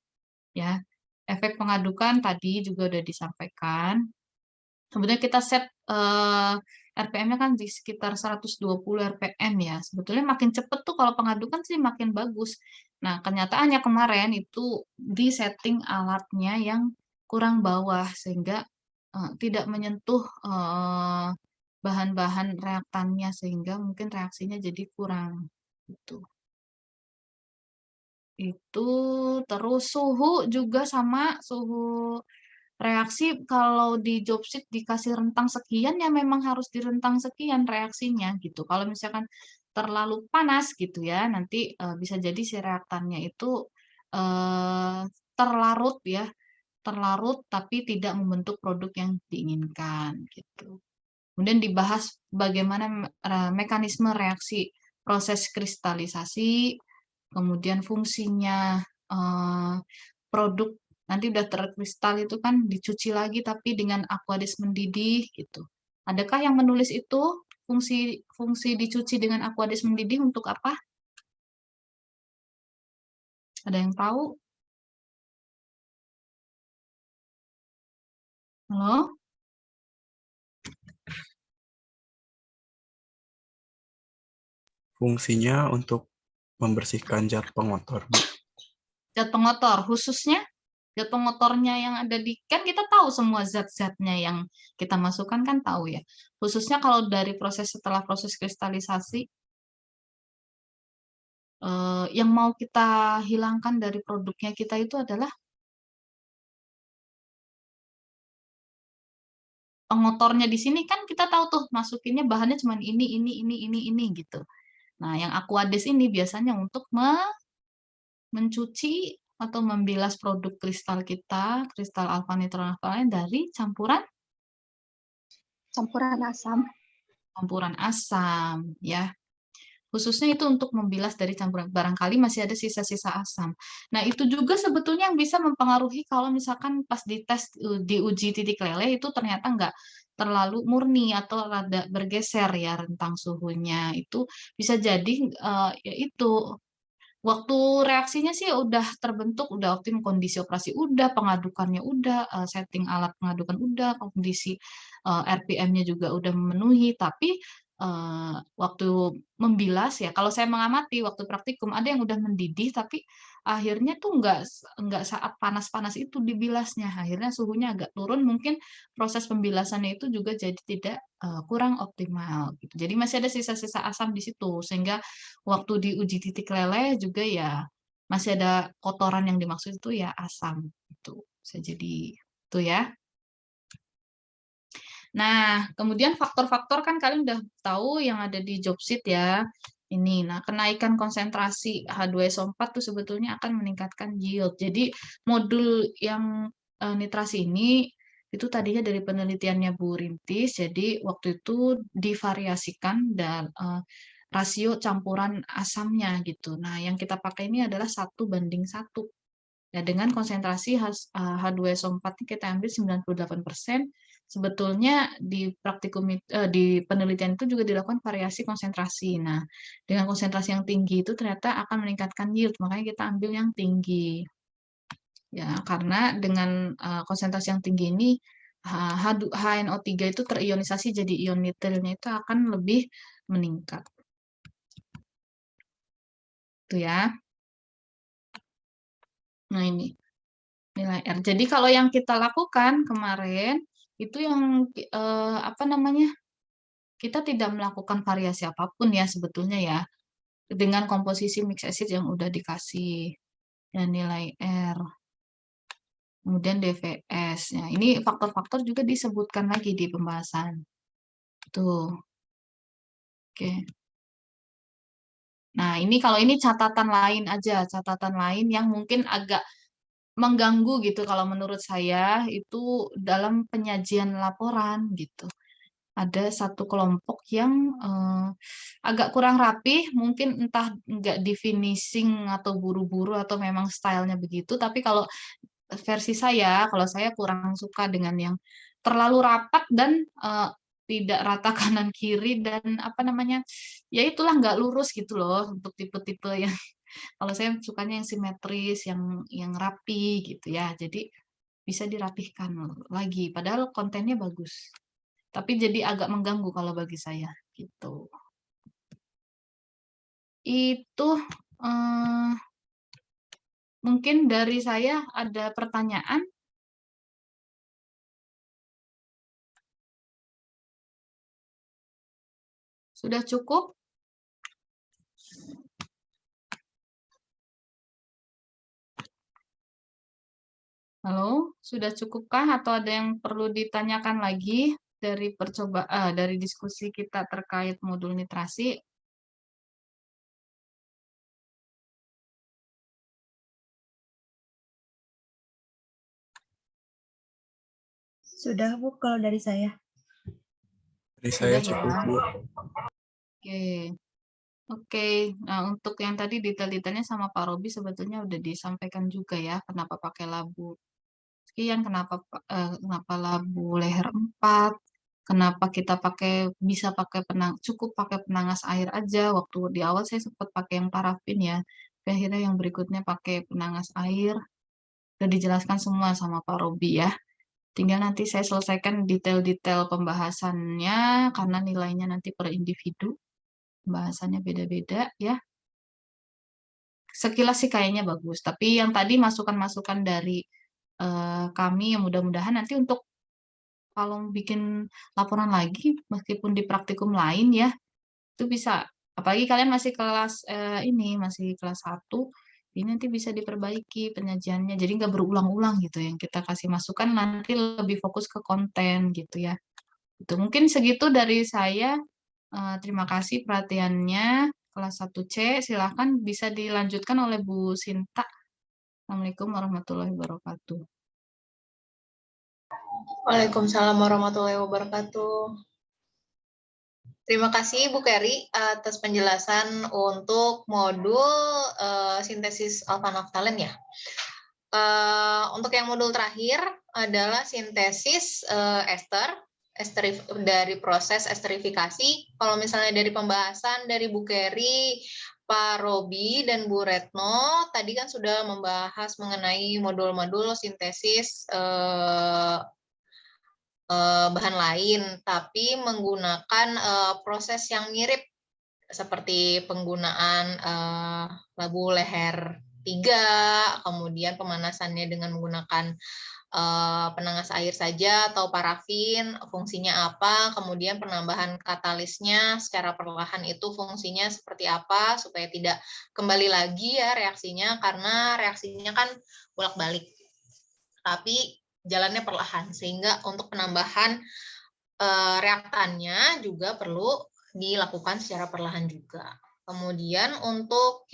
[SPEAKER 2] Ya, efek pengadukan tadi juga udah disampaikan. Kemudian kita set RPM-nya kan di sekitar 120 RPM ya. Sebetulnya makin cepat tuh kalau pengadukan sih makin bagus. Nah, kenyataannya kemarin itu di setting alatnya yang kurang bawah sehingga tidak menyentuh bahan-bahan reaktannya sehingga mungkin reaksinya jadi kurang gitu. Itu terus suhu juga sama, suhu reaksi kalau di job sheet dikasih rentang sekian ya memang harus di rentang sekian reaksinya gitu. Kalau misalkan terlalu panas gitu ya, nanti bisa jadi si reaktannya itu terlarut ya, terlarut tapi tidak membentuk produk yang diinginkan gitu. Kemudian dibahas bagaimana mekanisme reaksi proses kristalisasi, kemudian fungsinya produk nanti udah terkristal itu kan dicuci lagi tapi dengan aqueous mendidih gitu. Adakah yang menulis itu fungsi dicuci dengan aqueous mendidih untuk apa? Ada yang tahu? Halo?
[SPEAKER 3] Fungsinya untuk membersihkan zat pengotor, Bu.
[SPEAKER 2] Zat pengotor khususnya? Zat pengotornya yang ada di, kan kita tahu semua zat-zatnya yang kita masukkan kan tahu ya. Khususnya kalau dari setelah proses kristalisasi, yang mau kita hilangkan dari produknya kita itu adalah pengotornya di sini kan kita tahu tuh masukinnya bahannya cuma ini gitu. Nah, yang Aquades ini biasanya untuk mencuci atau membilas produk kristal kita, kristal alfa nitronatalin dari campuran
[SPEAKER 11] asam.
[SPEAKER 2] Campuran asam, ya. Khususnya itu untuk membilas dari campuran, barangkali masih ada sisa-sisa asam. Nah, itu juga sebetulnya yang bisa mempengaruhi kalau misalkan pas dites diuji titik leleh itu ternyata nggak terlalu murni atau rada bergeser ya rentang suhunya. Itu bisa jadi ya itu waktu reaksinya sih udah terbentuk, udah optimum, kondisi operasi udah, pengadukannya udah, setting alat pengadukan udah, kondisi RPM-nya juga udah memenuhi, tapi waktu membilas ya, kalau saya mengamati waktu praktikum ada yang udah mendidih, tapi akhirnya tuh nggak saat panas-panas itu dibilasnya, akhirnya suhunya agak turun, mungkin proses pembilasannya itu juga jadi tidak kurang optimal. Gitu. Jadi masih ada sisa-sisa asam di situ, sehingga waktu diuji titik leleh juga ya masih ada kotoran yang dimaksud itu ya asam itu bisa jadi itu ya. Nah, kemudian faktor-faktor kan kalian udah tahu yang ada di job sheet ya. Ini, nah kenaikan konsentrasi H2SO4 tuh sebetulnya akan meningkatkan yield. Jadi modul yang nitrasi ini itu tadinya dari penelitiannya Bu Rintis, jadi waktu itu divariasikan dan rasio campuran asamnya gitu. Nah, yang kita pakai ini adalah 1:1. Nah, dengan konsentrasi H2SO4 kita ambil 98%, sebetulnya di praktikum di penelitian itu juga dilakukan variasi konsentrasi. Nah, dengan konsentrasi yang tinggi itu ternyata akan meningkatkan yield, makanya kita ambil yang tinggi. Ya, karena dengan konsentrasi yang tinggi ini HNO3 itu terionisasi jadi ion nitrilnya itu akan lebih meningkat. Itu ya. Nah, ini nilai R. Jadi kalau yang kita lakukan kemarin itu yang apa namanya? Kita tidak melakukan variasi apapun ya sebetulnya ya dengan komposisi mix acid yang udah dikasih dan nilai R. Kemudian DVS. Ya, ini faktor-faktor juga disebutkan lagi di pembahasan. Tuh. Oke. Nah, ini kalau ini catatan lain aja, catatan lain yang mungkin agak mengganggu gitu kalau menurut saya itu dalam penyajian laporan gitu. Ada satu kelompok yang agak kurang rapih, mungkin entah nggak di finishing atau buru-buru atau memang stylenya begitu, tapi kalau versi saya, kalau saya kurang suka dengan yang terlalu rapat dan tidak rata kanan kiri dan apa namanya, ya itulah nggak lurus gitu loh untuk tipe-tipe yang kalau saya sukanya yang simetris, yang rapi gitu ya. Jadi bisa dirapihkan lagi, padahal kontennya bagus. Tapi jadi agak mengganggu kalau bagi saya gitu. Itu mungkin dari saya ada pertanyaan. Sudah cukup? Halo, sudah cukupkah atau ada yang perlu ditanyakan lagi dari dari diskusi kita terkait modul nitrasi?
[SPEAKER 7] Sudah, Bu, kalau dari saya.
[SPEAKER 3] Dari saya
[SPEAKER 2] Sudah ya.
[SPEAKER 3] cukup, Bu.
[SPEAKER 2] Oke. Oke, nah untuk yang tadi detail-detailnya sama Pak Robi sebetulnya udah disampaikan juga ya, kenapa pakai labu sekian, kenapa labu leher 4, kenapa kita bisa pakai cukup pakai penangas air aja. Waktu di awal saya sempat pakai yang parafin ya, tapi akhirnya yang berikutnya pakai penangas air. Udah dijelaskan semua sama Pak Robi ya. Tinggal nanti saya selesaikan detail-detail pembahasannya karena nilainya nanti per individu. Pembahasannya beda-beda ya. Sekilas sih kayaknya bagus, tapi yang tadi masukan-masukan dari kami yang mudah-mudahan nanti untuk kalau bikin laporan lagi meskipun di praktikum lain ya itu bisa, apalagi kalian masih kelas masih kelas 1, ini nanti bisa diperbaiki penyajiannya jadi nggak berulang-ulang gitu yang kita kasih masukan nanti lebih fokus ke konten gitu ya. Itu mungkin segitu dari saya. Terima kasih perhatiannya. Kelas 1C silahkan bisa dilanjutkan oleh Bu Sinta. Assalamualaikum warahmatullahi wabarakatuh.
[SPEAKER 8] Waalaikumsalam warahmatullahi wabarakatuh. Terima kasih Bu Keri atas penjelasan untuk modul sintesis alpha-naftalen ya. Untuk yang modul terakhir adalah sintesis ester dari proses esterifikasi. Kalau misalnya dari pembahasan dari Bu Keri, Pak Robi, dan Bu Retno, tadi kan sudah membahas mengenai modul-modul sintesis bahan lain, tapi menggunakan proses yang mirip seperti penggunaan labu leher 3, kemudian pemanasannya dengan menggunakan penangas air saja atau parafin, fungsinya apa, kemudian penambahan katalisnya secara perlahan itu fungsinya seperti apa, supaya tidak kembali lagi ya reaksinya, karena reaksinya kan bolak-balik. Tapi jalannya perlahan, sehingga untuk penambahan reaktannya juga perlu dilakukan secara perlahan juga. Kemudian untuk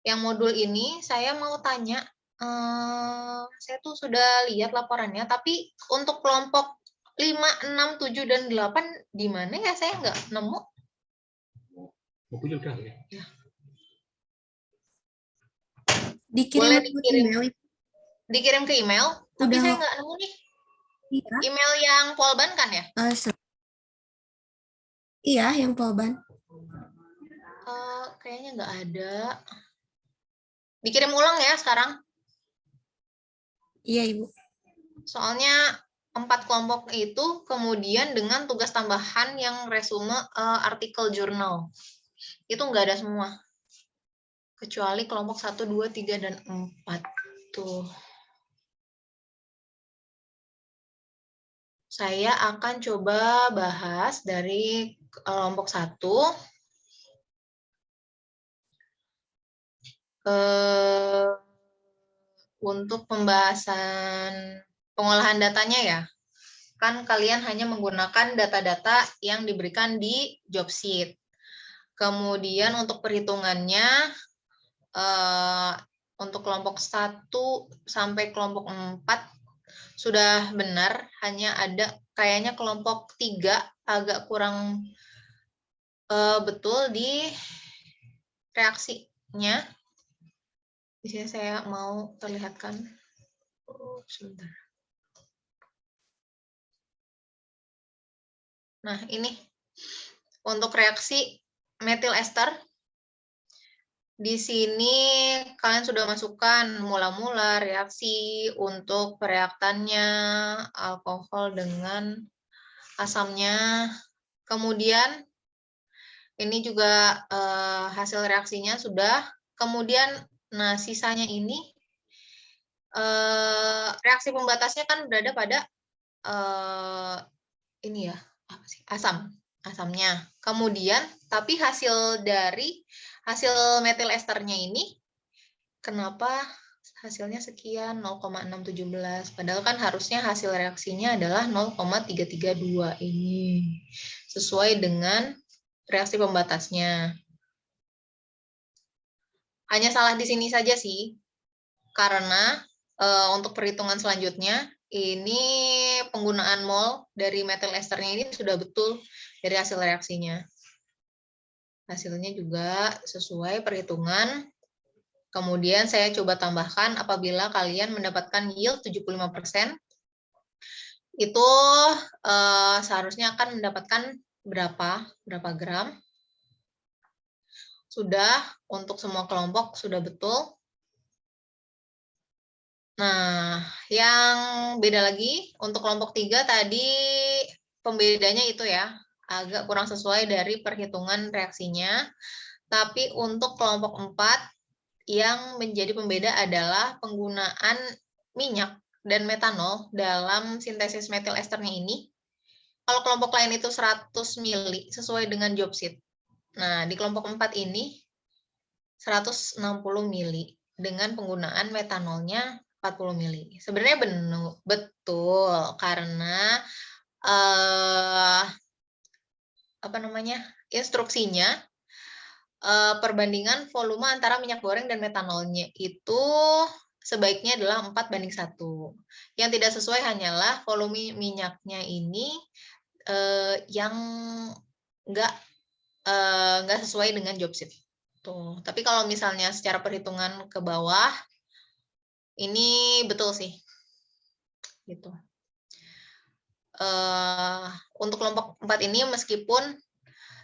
[SPEAKER 8] yang modul ini saya mau tanya, saya tuh sudah lihat laporannya, tapi untuk kelompok 5, 6, 7, dan 8 di mana ya? Saya nggak nemu.
[SPEAKER 11] Bukunya udah ya?
[SPEAKER 8] Ya.
[SPEAKER 5] Dikirim
[SPEAKER 8] Boleh
[SPEAKER 5] ke
[SPEAKER 8] dikirim,
[SPEAKER 5] email.
[SPEAKER 8] dikirim ke email, tapi
[SPEAKER 5] Udah.
[SPEAKER 8] saya nggak nemu nih.
[SPEAKER 5] Iya.
[SPEAKER 8] Email yang Polban kan ya?
[SPEAKER 5] Iya, yang Polban.
[SPEAKER 8] Kayaknya nggak ada. Dikirim ulang ya sekarang.
[SPEAKER 5] Iya, Ibu.
[SPEAKER 8] Soalnya 4 kelompok itu kemudian dengan tugas tambahan yang resume artikel jurnal. Itu nggak ada semua. Kecuali kelompok 1, 2, 3, dan 4. Tuh. Saya akan coba bahas dari kelompok 1. Untuk pembahasan pengolahan datanya ya. kan kalian hanya menggunakan data-data yang diberikan di job sheet. Kemudian untuk perhitungannya, untuk kelompok 1 sampai kelompok 4 sudah benar, hanya ada kayaknya kelompok 3 agak kurang betul di reaksinya. Di sini saya mau terlihatkan. Sebentar. Nah, ini untuk reaksi metil ester. Di sini kalian sudah masukkan mula-mula reaksi untuk reaktannya, alkohol dengan asamnya. Kemudian ini juga hasil reaksinya sudah. Kemudian, nah sisanya ini reaksi pembatasnya kan berada pada ini ya, apa sih? Asamnya. Kemudian, tapi hasil metil esternya ini, kenapa hasilnya sekian 0,617? Padahal kan harusnya hasil reaksinya adalah 0,332 ini. Sesuai dengan reaksi pembatasnya. Hanya salah di sini saja sih. Karena untuk perhitungan selanjutnya, ini penggunaan mol dari metil esternya ini sudah betul dari hasil reaksinya. Hasilnya juga sesuai perhitungan. Kemudian saya coba tambahkan apabila kalian mendapatkan yield 75%, itu seharusnya akan mendapatkan berapa gram. Sudah, untuk semua kelompok sudah betul. Nah, yang beda lagi untuk kelompok 3 tadi pembedanya itu ya, agak kurang sesuai dari perhitungan reaksinya. Tapi untuk kelompok 4 yang menjadi pembeda adalah penggunaan minyak dan metanol dalam sintesis metil esternya ini. Kalau kelompok lain itu 100 mili sesuai dengan job sheet. Nah, di kelompok 4 ini 160 mili dengan penggunaan metanolnya 40 mili. Sebenarnya betul karena instruksinya perbandingan volume antara minyak goreng dan metanolnya itu sebaiknya adalah 4:1. Yang tidak sesuai hanyalah volume minyaknya ini yang nggak sesuai dengan job sheet. Tuh. Tapi kalau misalnya secara perhitungan ke bawah, ini betul sih. Gitu. Untuk kelompok 4 ini meskipun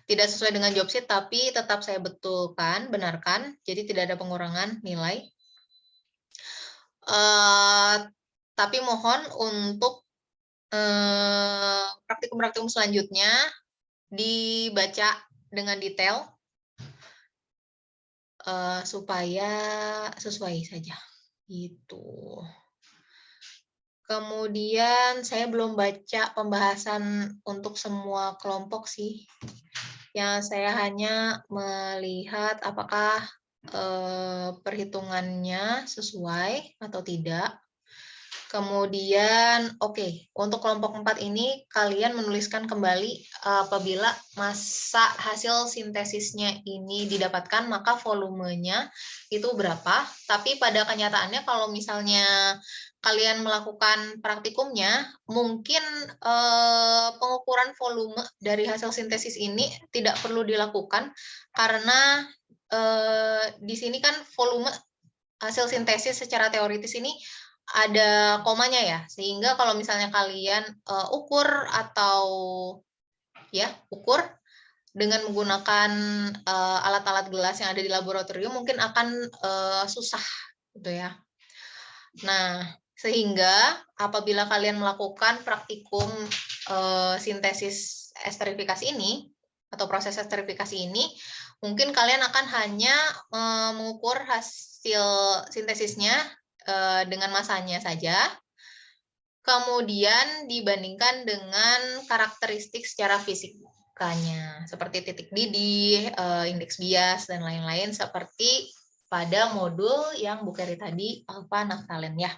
[SPEAKER 8] tidak sesuai dengan job sheet, tapi tetap saya betulkan, benarkan, jadi tidak ada pengurangan nilai. Tapi mohon untuk praktikum-praktikum selanjutnya dibaca dengan detail supaya sesuai saja. Gitu. Kemudian saya belum baca pembahasan untuk semua kelompok sih. Yang saya hanya melihat apakah perhitungannya sesuai atau tidak. Kemudian, untuk kelompok 4 ini kalian menuliskan kembali apabila masa hasil sintesisnya ini didapatkan, maka volumenya itu berapa. Tapi pada kenyataannya kalau misalnya kalian melakukan praktikumnya, mungkin pengukuran volume dari hasil sintesis ini tidak perlu dilakukan karena di sini kan volume hasil sintesis secara teoritis ini ada komanya ya, sehingga kalau misalnya kalian ukur dengan menggunakan alat-alat gelas yang ada di laboratorium mungkin akan susah gitu ya. Nah, sehingga apabila kalian melakukan praktikum sintesis esterifikasi ini atau proses esterifikasi ini, mungkin kalian akan hanya mengukur hasil sintesisnya dengan masanya saja, kemudian dibandingkan dengan karakteristik secara fisikanya, seperti titik didih, indeks bias, dan lain-lain, seperti pada modul yang Bu Keri tadi, alfa naftalen ya.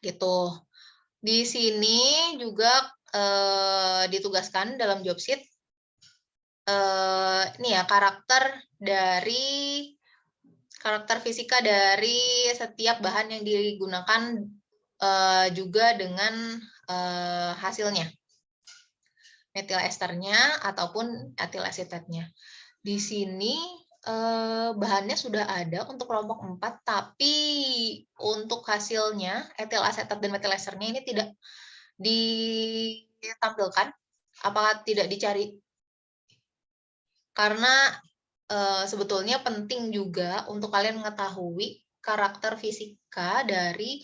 [SPEAKER 8] Gitu. Di sini juga ditugaskan dalam job sheet ini ya karakter fisika dari setiap bahan yang digunakan juga dengan hasilnya, metil esternya ataupun etil asetatnya. Di sini bahannya sudah ada untuk kelompok 4, tapi untuk hasilnya etil asetat dan metil esternya ini tidak ditampilkan. Apakah tidak dicari? Karena sebetulnya penting juga untuk kalian mengetahui karakter fisika dari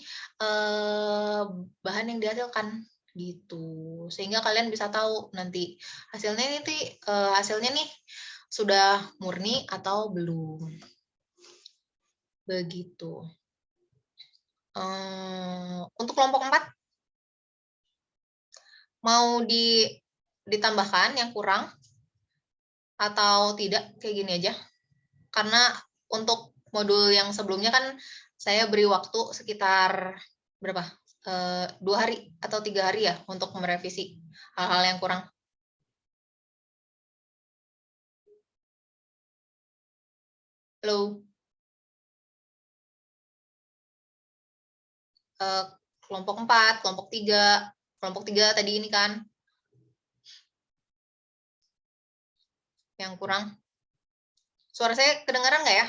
[SPEAKER 8] bahan yang dihasilkan gitu, sehingga kalian bisa tahu nanti hasilnya nih sudah murni atau belum, begitu. Untuk kelompok 4 mau ditambahkan yang kurang atau tidak, kayak gini aja. Karena untuk modul yang sebelumnya kan saya beri waktu sekitar berapa? 2 hari atau 3 hari ya untuk merevisi hal-hal yang kurang. Halo. Kelompok 4, kelompok 3. Kelompok 3 tadi ini kan yang kurang. Suara saya kedengaran nggak ya?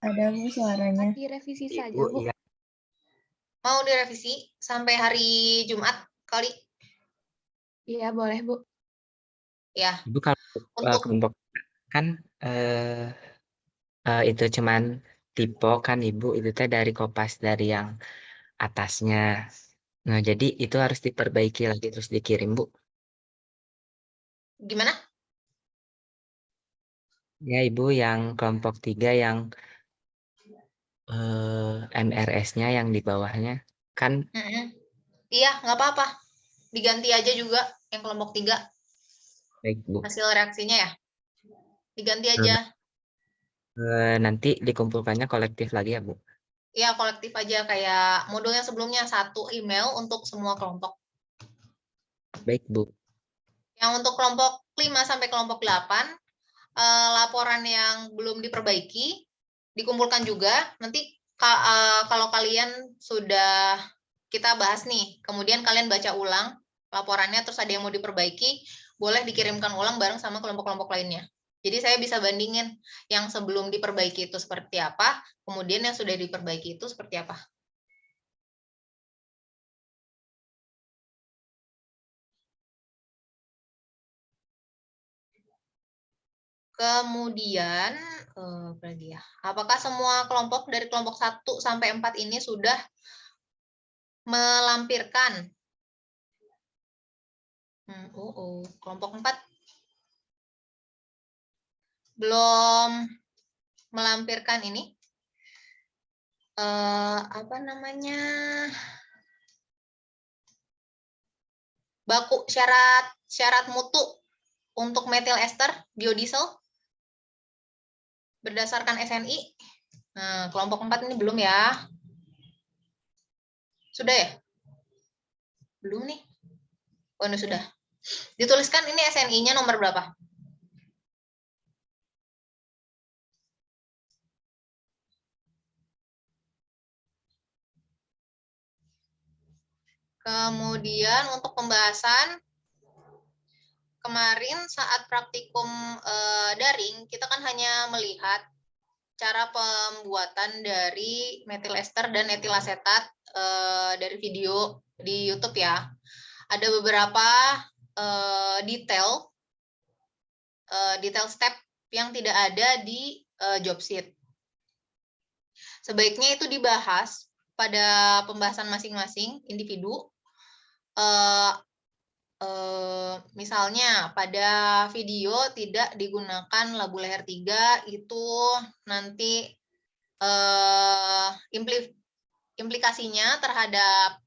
[SPEAKER 7] Ada Bu suaranya.
[SPEAKER 10] Direvisi saja,
[SPEAKER 4] Bu,
[SPEAKER 10] Bu.
[SPEAKER 4] iya.
[SPEAKER 8] Mau direvisi sampai hari Jumat kali?
[SPEAKER 10] Iya, boleh, Bu.
[SPEAKER 8] Ya.
[SPEAKER 4] Ibu kalau
[SPEAKER 8] Untuk
[SPEAKER 4] kelompok kan itu cuman tipe kan Ibu, itu teh dari kopas dari yang atasnya. Nah, jadi itu harus diperbaiki lagi terus dikirim, Bu.
[SPEAKER 8] gimana?
[SPEAKER 4] Ya, Ibu, yang kelompok 3 yang NRS-nya yang di bawahnya kan.
[SPEAKER 8] Iya, nggak apa-apa. Diganti aja juga yang kelompok 3.
[SPEAKER 4] Baik, Bu.
[SPEAKER 8] Hasil reaksinya ya. Diganti aja.
[SPEAKER 4] Nanti dikumpulkannya kolektif lagi ya, Bu?
[SPEAKER 8] Ya, kolektif aja kayak modul yang sebelumnya, 1 email untuk semua kelompok.
[SPEAKER 4] Baik, Bu.
[SPEAKER 8] Yang untuk kelompok 5 sampai kelompok 8, laporan yang belum diperbaiki dikumpulkan juga. Nanti kalau kalian sudah kita bahas nih, kemudian kalian baca ulang laporannya, terus ada yang mau diperbaiki, boleh dikirimkan ulang bareng sama kelompok-kelompok lainnya. Jadi saya bisa bandingin yang sebelum diperbaiki itu seperti apa, kemudian yang sudah diperbaiki itu seperti apa. Kemudian, apa lagi ya? Apakah semua kelompok dari kelompok 1 sampai 4 ini sudah melampirkan? Kelompok 4 belum melampirkan ini. Apa namanya? Baku syarat mutu untuk metil ester biodiesel berdasarkan SNI. Nah, kelompok 4 ini belum ya. Sudah ya? Belum nih. Oh, ini sudah. Dituliskan ini SNI-nya nomor berapa? Kemudian untuk pembahasan kemarin saat praktikum daring, kita kan hanya melihat cara pembuatan dari metil ester dan etil asetat dari video di YouTube ya. Ada beberapa detail step yang tidak ada di job sheet. Sebaiknya itu dibahas pada pembahasan masing-masing individu. Misalnya pada video tidak digunakan labu leher 3, itu nanti implikasinya terhadap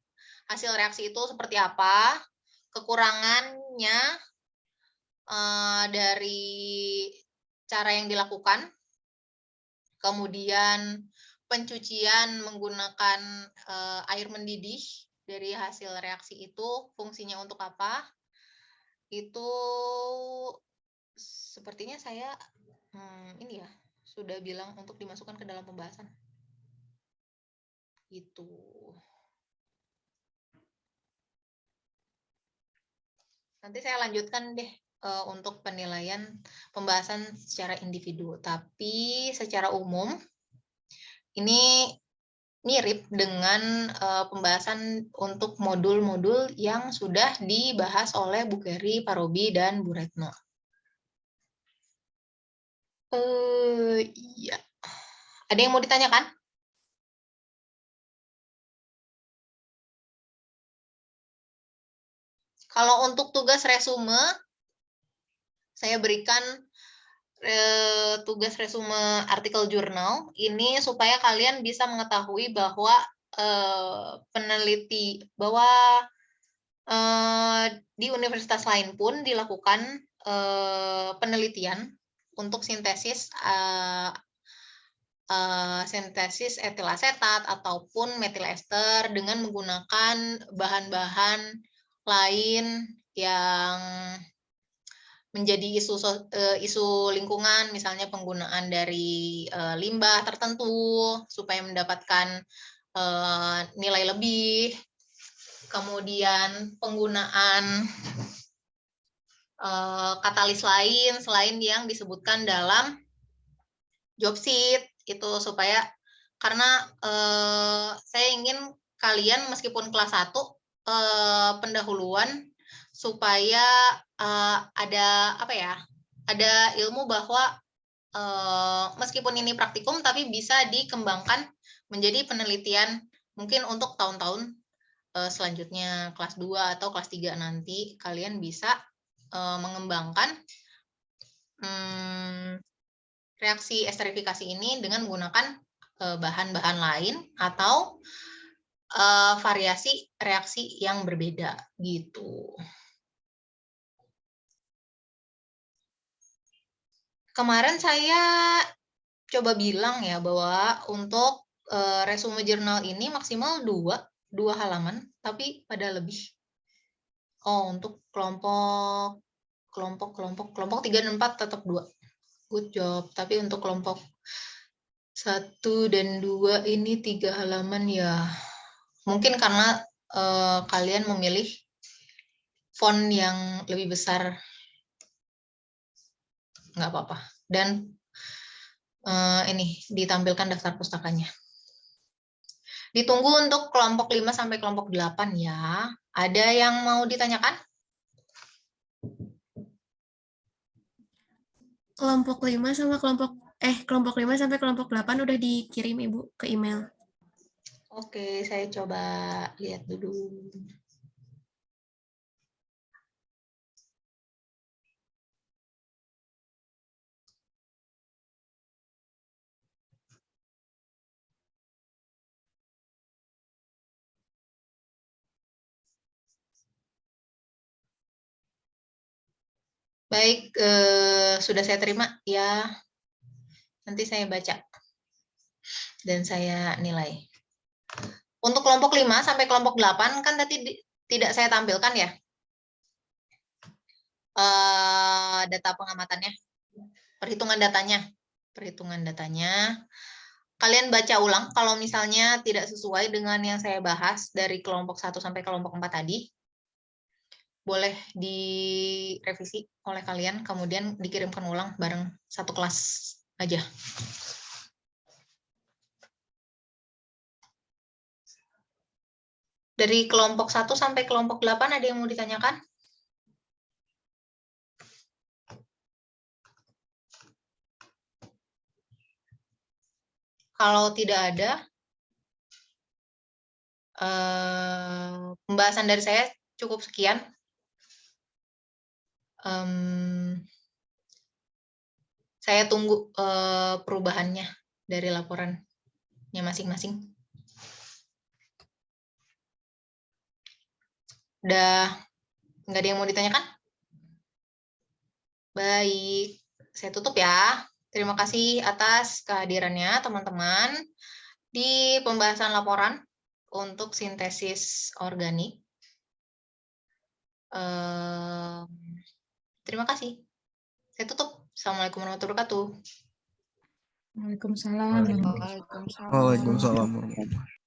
[SPEAKER 8] hasil reaksi itu seperti apa, kekurangannya dari cara yang dilakukan, kemudian pencucian menggunakan air mendidih dari hasil reaksi itu fungsinya untuk apa? Itu sepertinya saya ini ya sudah bilang untuk dimasukkan ke dalam pembahasan. Gitu. Nanti saya lanjutkan deh untuk penilaian pembahasan secara individu. Tapi secara umum ini mirip dengan pembahasan untuk modul-modul yang sudah dibahas oleh Bu Keri, Pak Robi, dan Bu Retno. Iya. Ada yang mau ditanyakan? Kalau untuk tugas resume, saya berikan tugas resume artikel jurnal ini supaya kalian bisa mengetahui bahwa di universitas lain pun dilakukan penelitian untuk sintesis etil asetat ataupun metil ester dengan menggunakan bahan-bahan lain yang menjadi isu lingkungan, misalnya penggunaan dari limbah tertentu supaya mendapatkan nilai lebih, kemudian penggunaan katalis lain selain yang disebutkan dalam job sheet itu supaya karena saya ingin kalian meskipun kelas 1 pendahuluan supaya ada ilmu bahwa meskipun ini praktikum tapi bisa dikembangkan menjadi penelitian mungkin untuk tahun-tahun selanjutnya kelas 2 atau kelas 3 nanti kalian bisa mengembangkan reaksi esterifikasi ini dengan menggunakan bahan-bahan lain atau variasi reaksi yang berbeda gitu. Kemarin saya coba bilang ya bahwa untuk resume jurnal ini maksimal 2 halaman, tapi pada lebih. Oh, untuk kelompok 3 dan 4 tetap 2. Good job. Tapi untuk kelompok 1 dan 2 ini 3 halaman ya. Mungkin karena kalian memilih font yang lebih besar. Nggak apa-apa. Dan ini ditampilkan daftar pustakanya. Ditunggu untuk kelompok 5 sampai kelompok 8 ya. Ada yang mau ditanyakan?
[SPEAKER 10] Kelompok 5 sama kelompok 5 sampai kelompok 8 udah dikirim Ibu ke email.
[SPEAKER 8] Oke, saya coba lihat dulu. Baik, sudah saya terima ya. Nanti saya baca dan saya nilai. Untuk kelompok 5 sampai kelompok 8 kan tadi tidak saya tampilkan ya. Data pengamatannya, perhitungan datanya. Kalian baca ulang kalau misalnya tidak sesuai dengan yang saya bahas dari kelompok 1 sampai kelompok 4 tadi. Boleh direvisi oleh kalian, kemudian dikirimkan ulang bareng satu kelas aja. Dari kelompok 1 sampai kelompok 8 ada yang mau ditanyakan? Kalau tidak ada, pembahasan dari saya cukup sekian. Saya tunggu perubahannya dari laporannya masing-masing. Udah nggak ada yang mau ditanyakan? Baik, saya tutup ya. Terima kasih atas kehadirannya teman-teman. di pembahasan laporan untuk sintesis organik. Terima kasih. Saya tutup. Assalamualaikum warahmatullahi wabarakatuh.
[SPEAKER 2] Waalaikumsalam.
[SPEAKER 3] Waalaikumsalam warahmatullahi.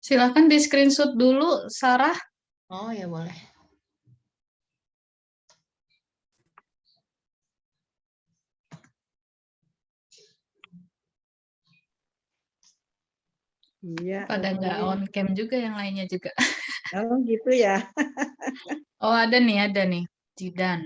[SPEAKER 2] Silahkan di screenshot dulu, Sarah.
[SPEAKER 8] Oh ya boleh.
[SPEAKER 12] Iya.
[SPEAKER 2] Pada nggak
[SPEAKER 12] oke.
[SPEAKER 2] on cam juga yang lainnya juga.
[SPEAKER 12] Oh gitu ya.
[SPEAKER 2] Oh ada nih, Jidan.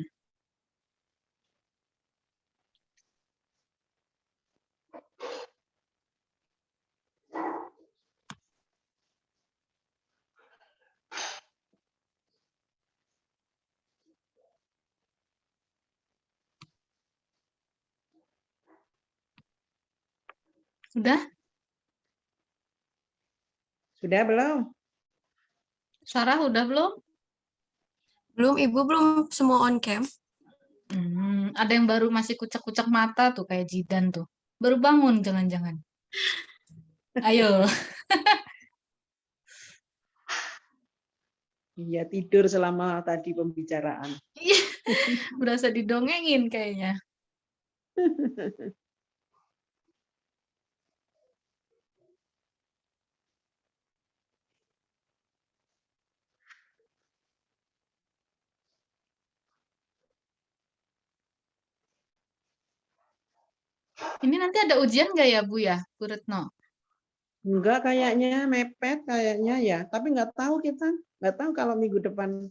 [SPEAKER 2] Sudah?
[SPEAKER 12] Sudah belum?
[SPEAKER 2] Sarah udah belum?
[SPEAKER 10] Belum, Ibu belum semua on cam.
[SPEAKER 2] Ada yang baru masih kucek-kucek mata tuh kayak Jidan tuh. Baru bangun jangan-jangan. Ayo.
[SPEAKER 12] Iya, tidur selama tadi pembicaraan.
[SPEAKER 2] Berasa didongengin kayaknya. Ini nanti ada ujian nggak ya, Bu ya, Bu Retno?
[SPEAKER 12] Enggak, kayaknya mepet kayaknya ya. Tapi nggak tahu kita. Nggak tahu kalau minggu depan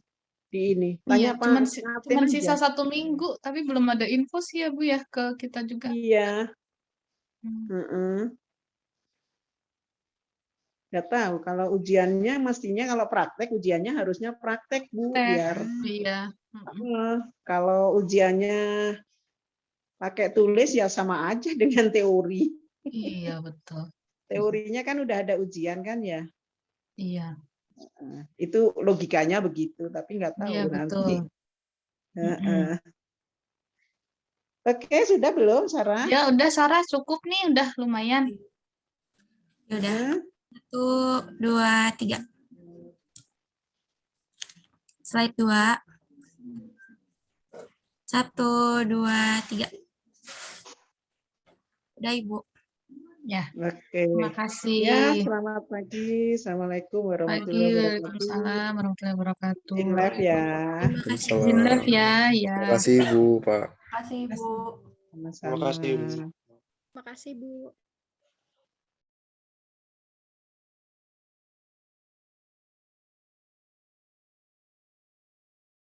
[SPEAKER 12] di ini.
[SPEAKER 2] Iya,
[SPEAKER 12] Tanya
[SPEAKER 2] cuman
[SPEAKER 12] Pak Ngatin
[SPEAKER 2] cuman
[SPEAKER 12] aja.
[SPEAKER 2] sisa 1 minggu, tapi belum ada info sih ya, Bu ya, ke kita juga.
[SPEAKER 12] Iya. Nggak tahu. Kalau ujiannya mestinya kalau praktek, ujiannya harusnya praktek, Bu. Biar
[SPEAKER 2] Iya.
[SPEAKER 12] kalau ujiannya pakai tulis ya sama aja dengan teori.
[SPEAKER 2] Iya, betul.
[SPEAKER 12] Teorinya kan udah ada ujian kan ya.
[SPEAKER 2] Iya.
[SPEAKER 12] Itu logikanya begitu, tapi nggak tahu
[SPEAKER 2] Iya,
[SPEAKER 12] nanti.
[SPEAKER 2] betul.
[SPEAKER 12] Oke, sudah belum, Sarah?
[SPEAKER 2] Ya udah, Sarah cukup nih, udah lumayan.
[SPEAKER 10] Ya udah. 1, 2, 3. Slide 2. 1, 2, 3. Udah, Ibu.
[SPEAKER 2] Ya.
[SPEAKER 12] Oke.
[SPEAKER 2] Terima kasih.
[SPEAKER 12] Ya, selamat pagi. Assalamualaikum warahmatullahi wabarakatuh.
[SPEAKER 2] Waalaikumsalam warahmatullahi wabarakatuh.
[SPEAKER 12] In live ya.
[SPEAKER 10] Terima kasih.
[SPEAKER 2] In live ya, ya.
[SPEAKER 3] Terima kasih Bu, Pak.
[SPEAKER 7] Terima kasih, Bu.
[SPEAKER 12] Sama-sama.
[SPEAKER 3] Terima kasih, Bu.
[SPEAKER 6] Makasih, Bu.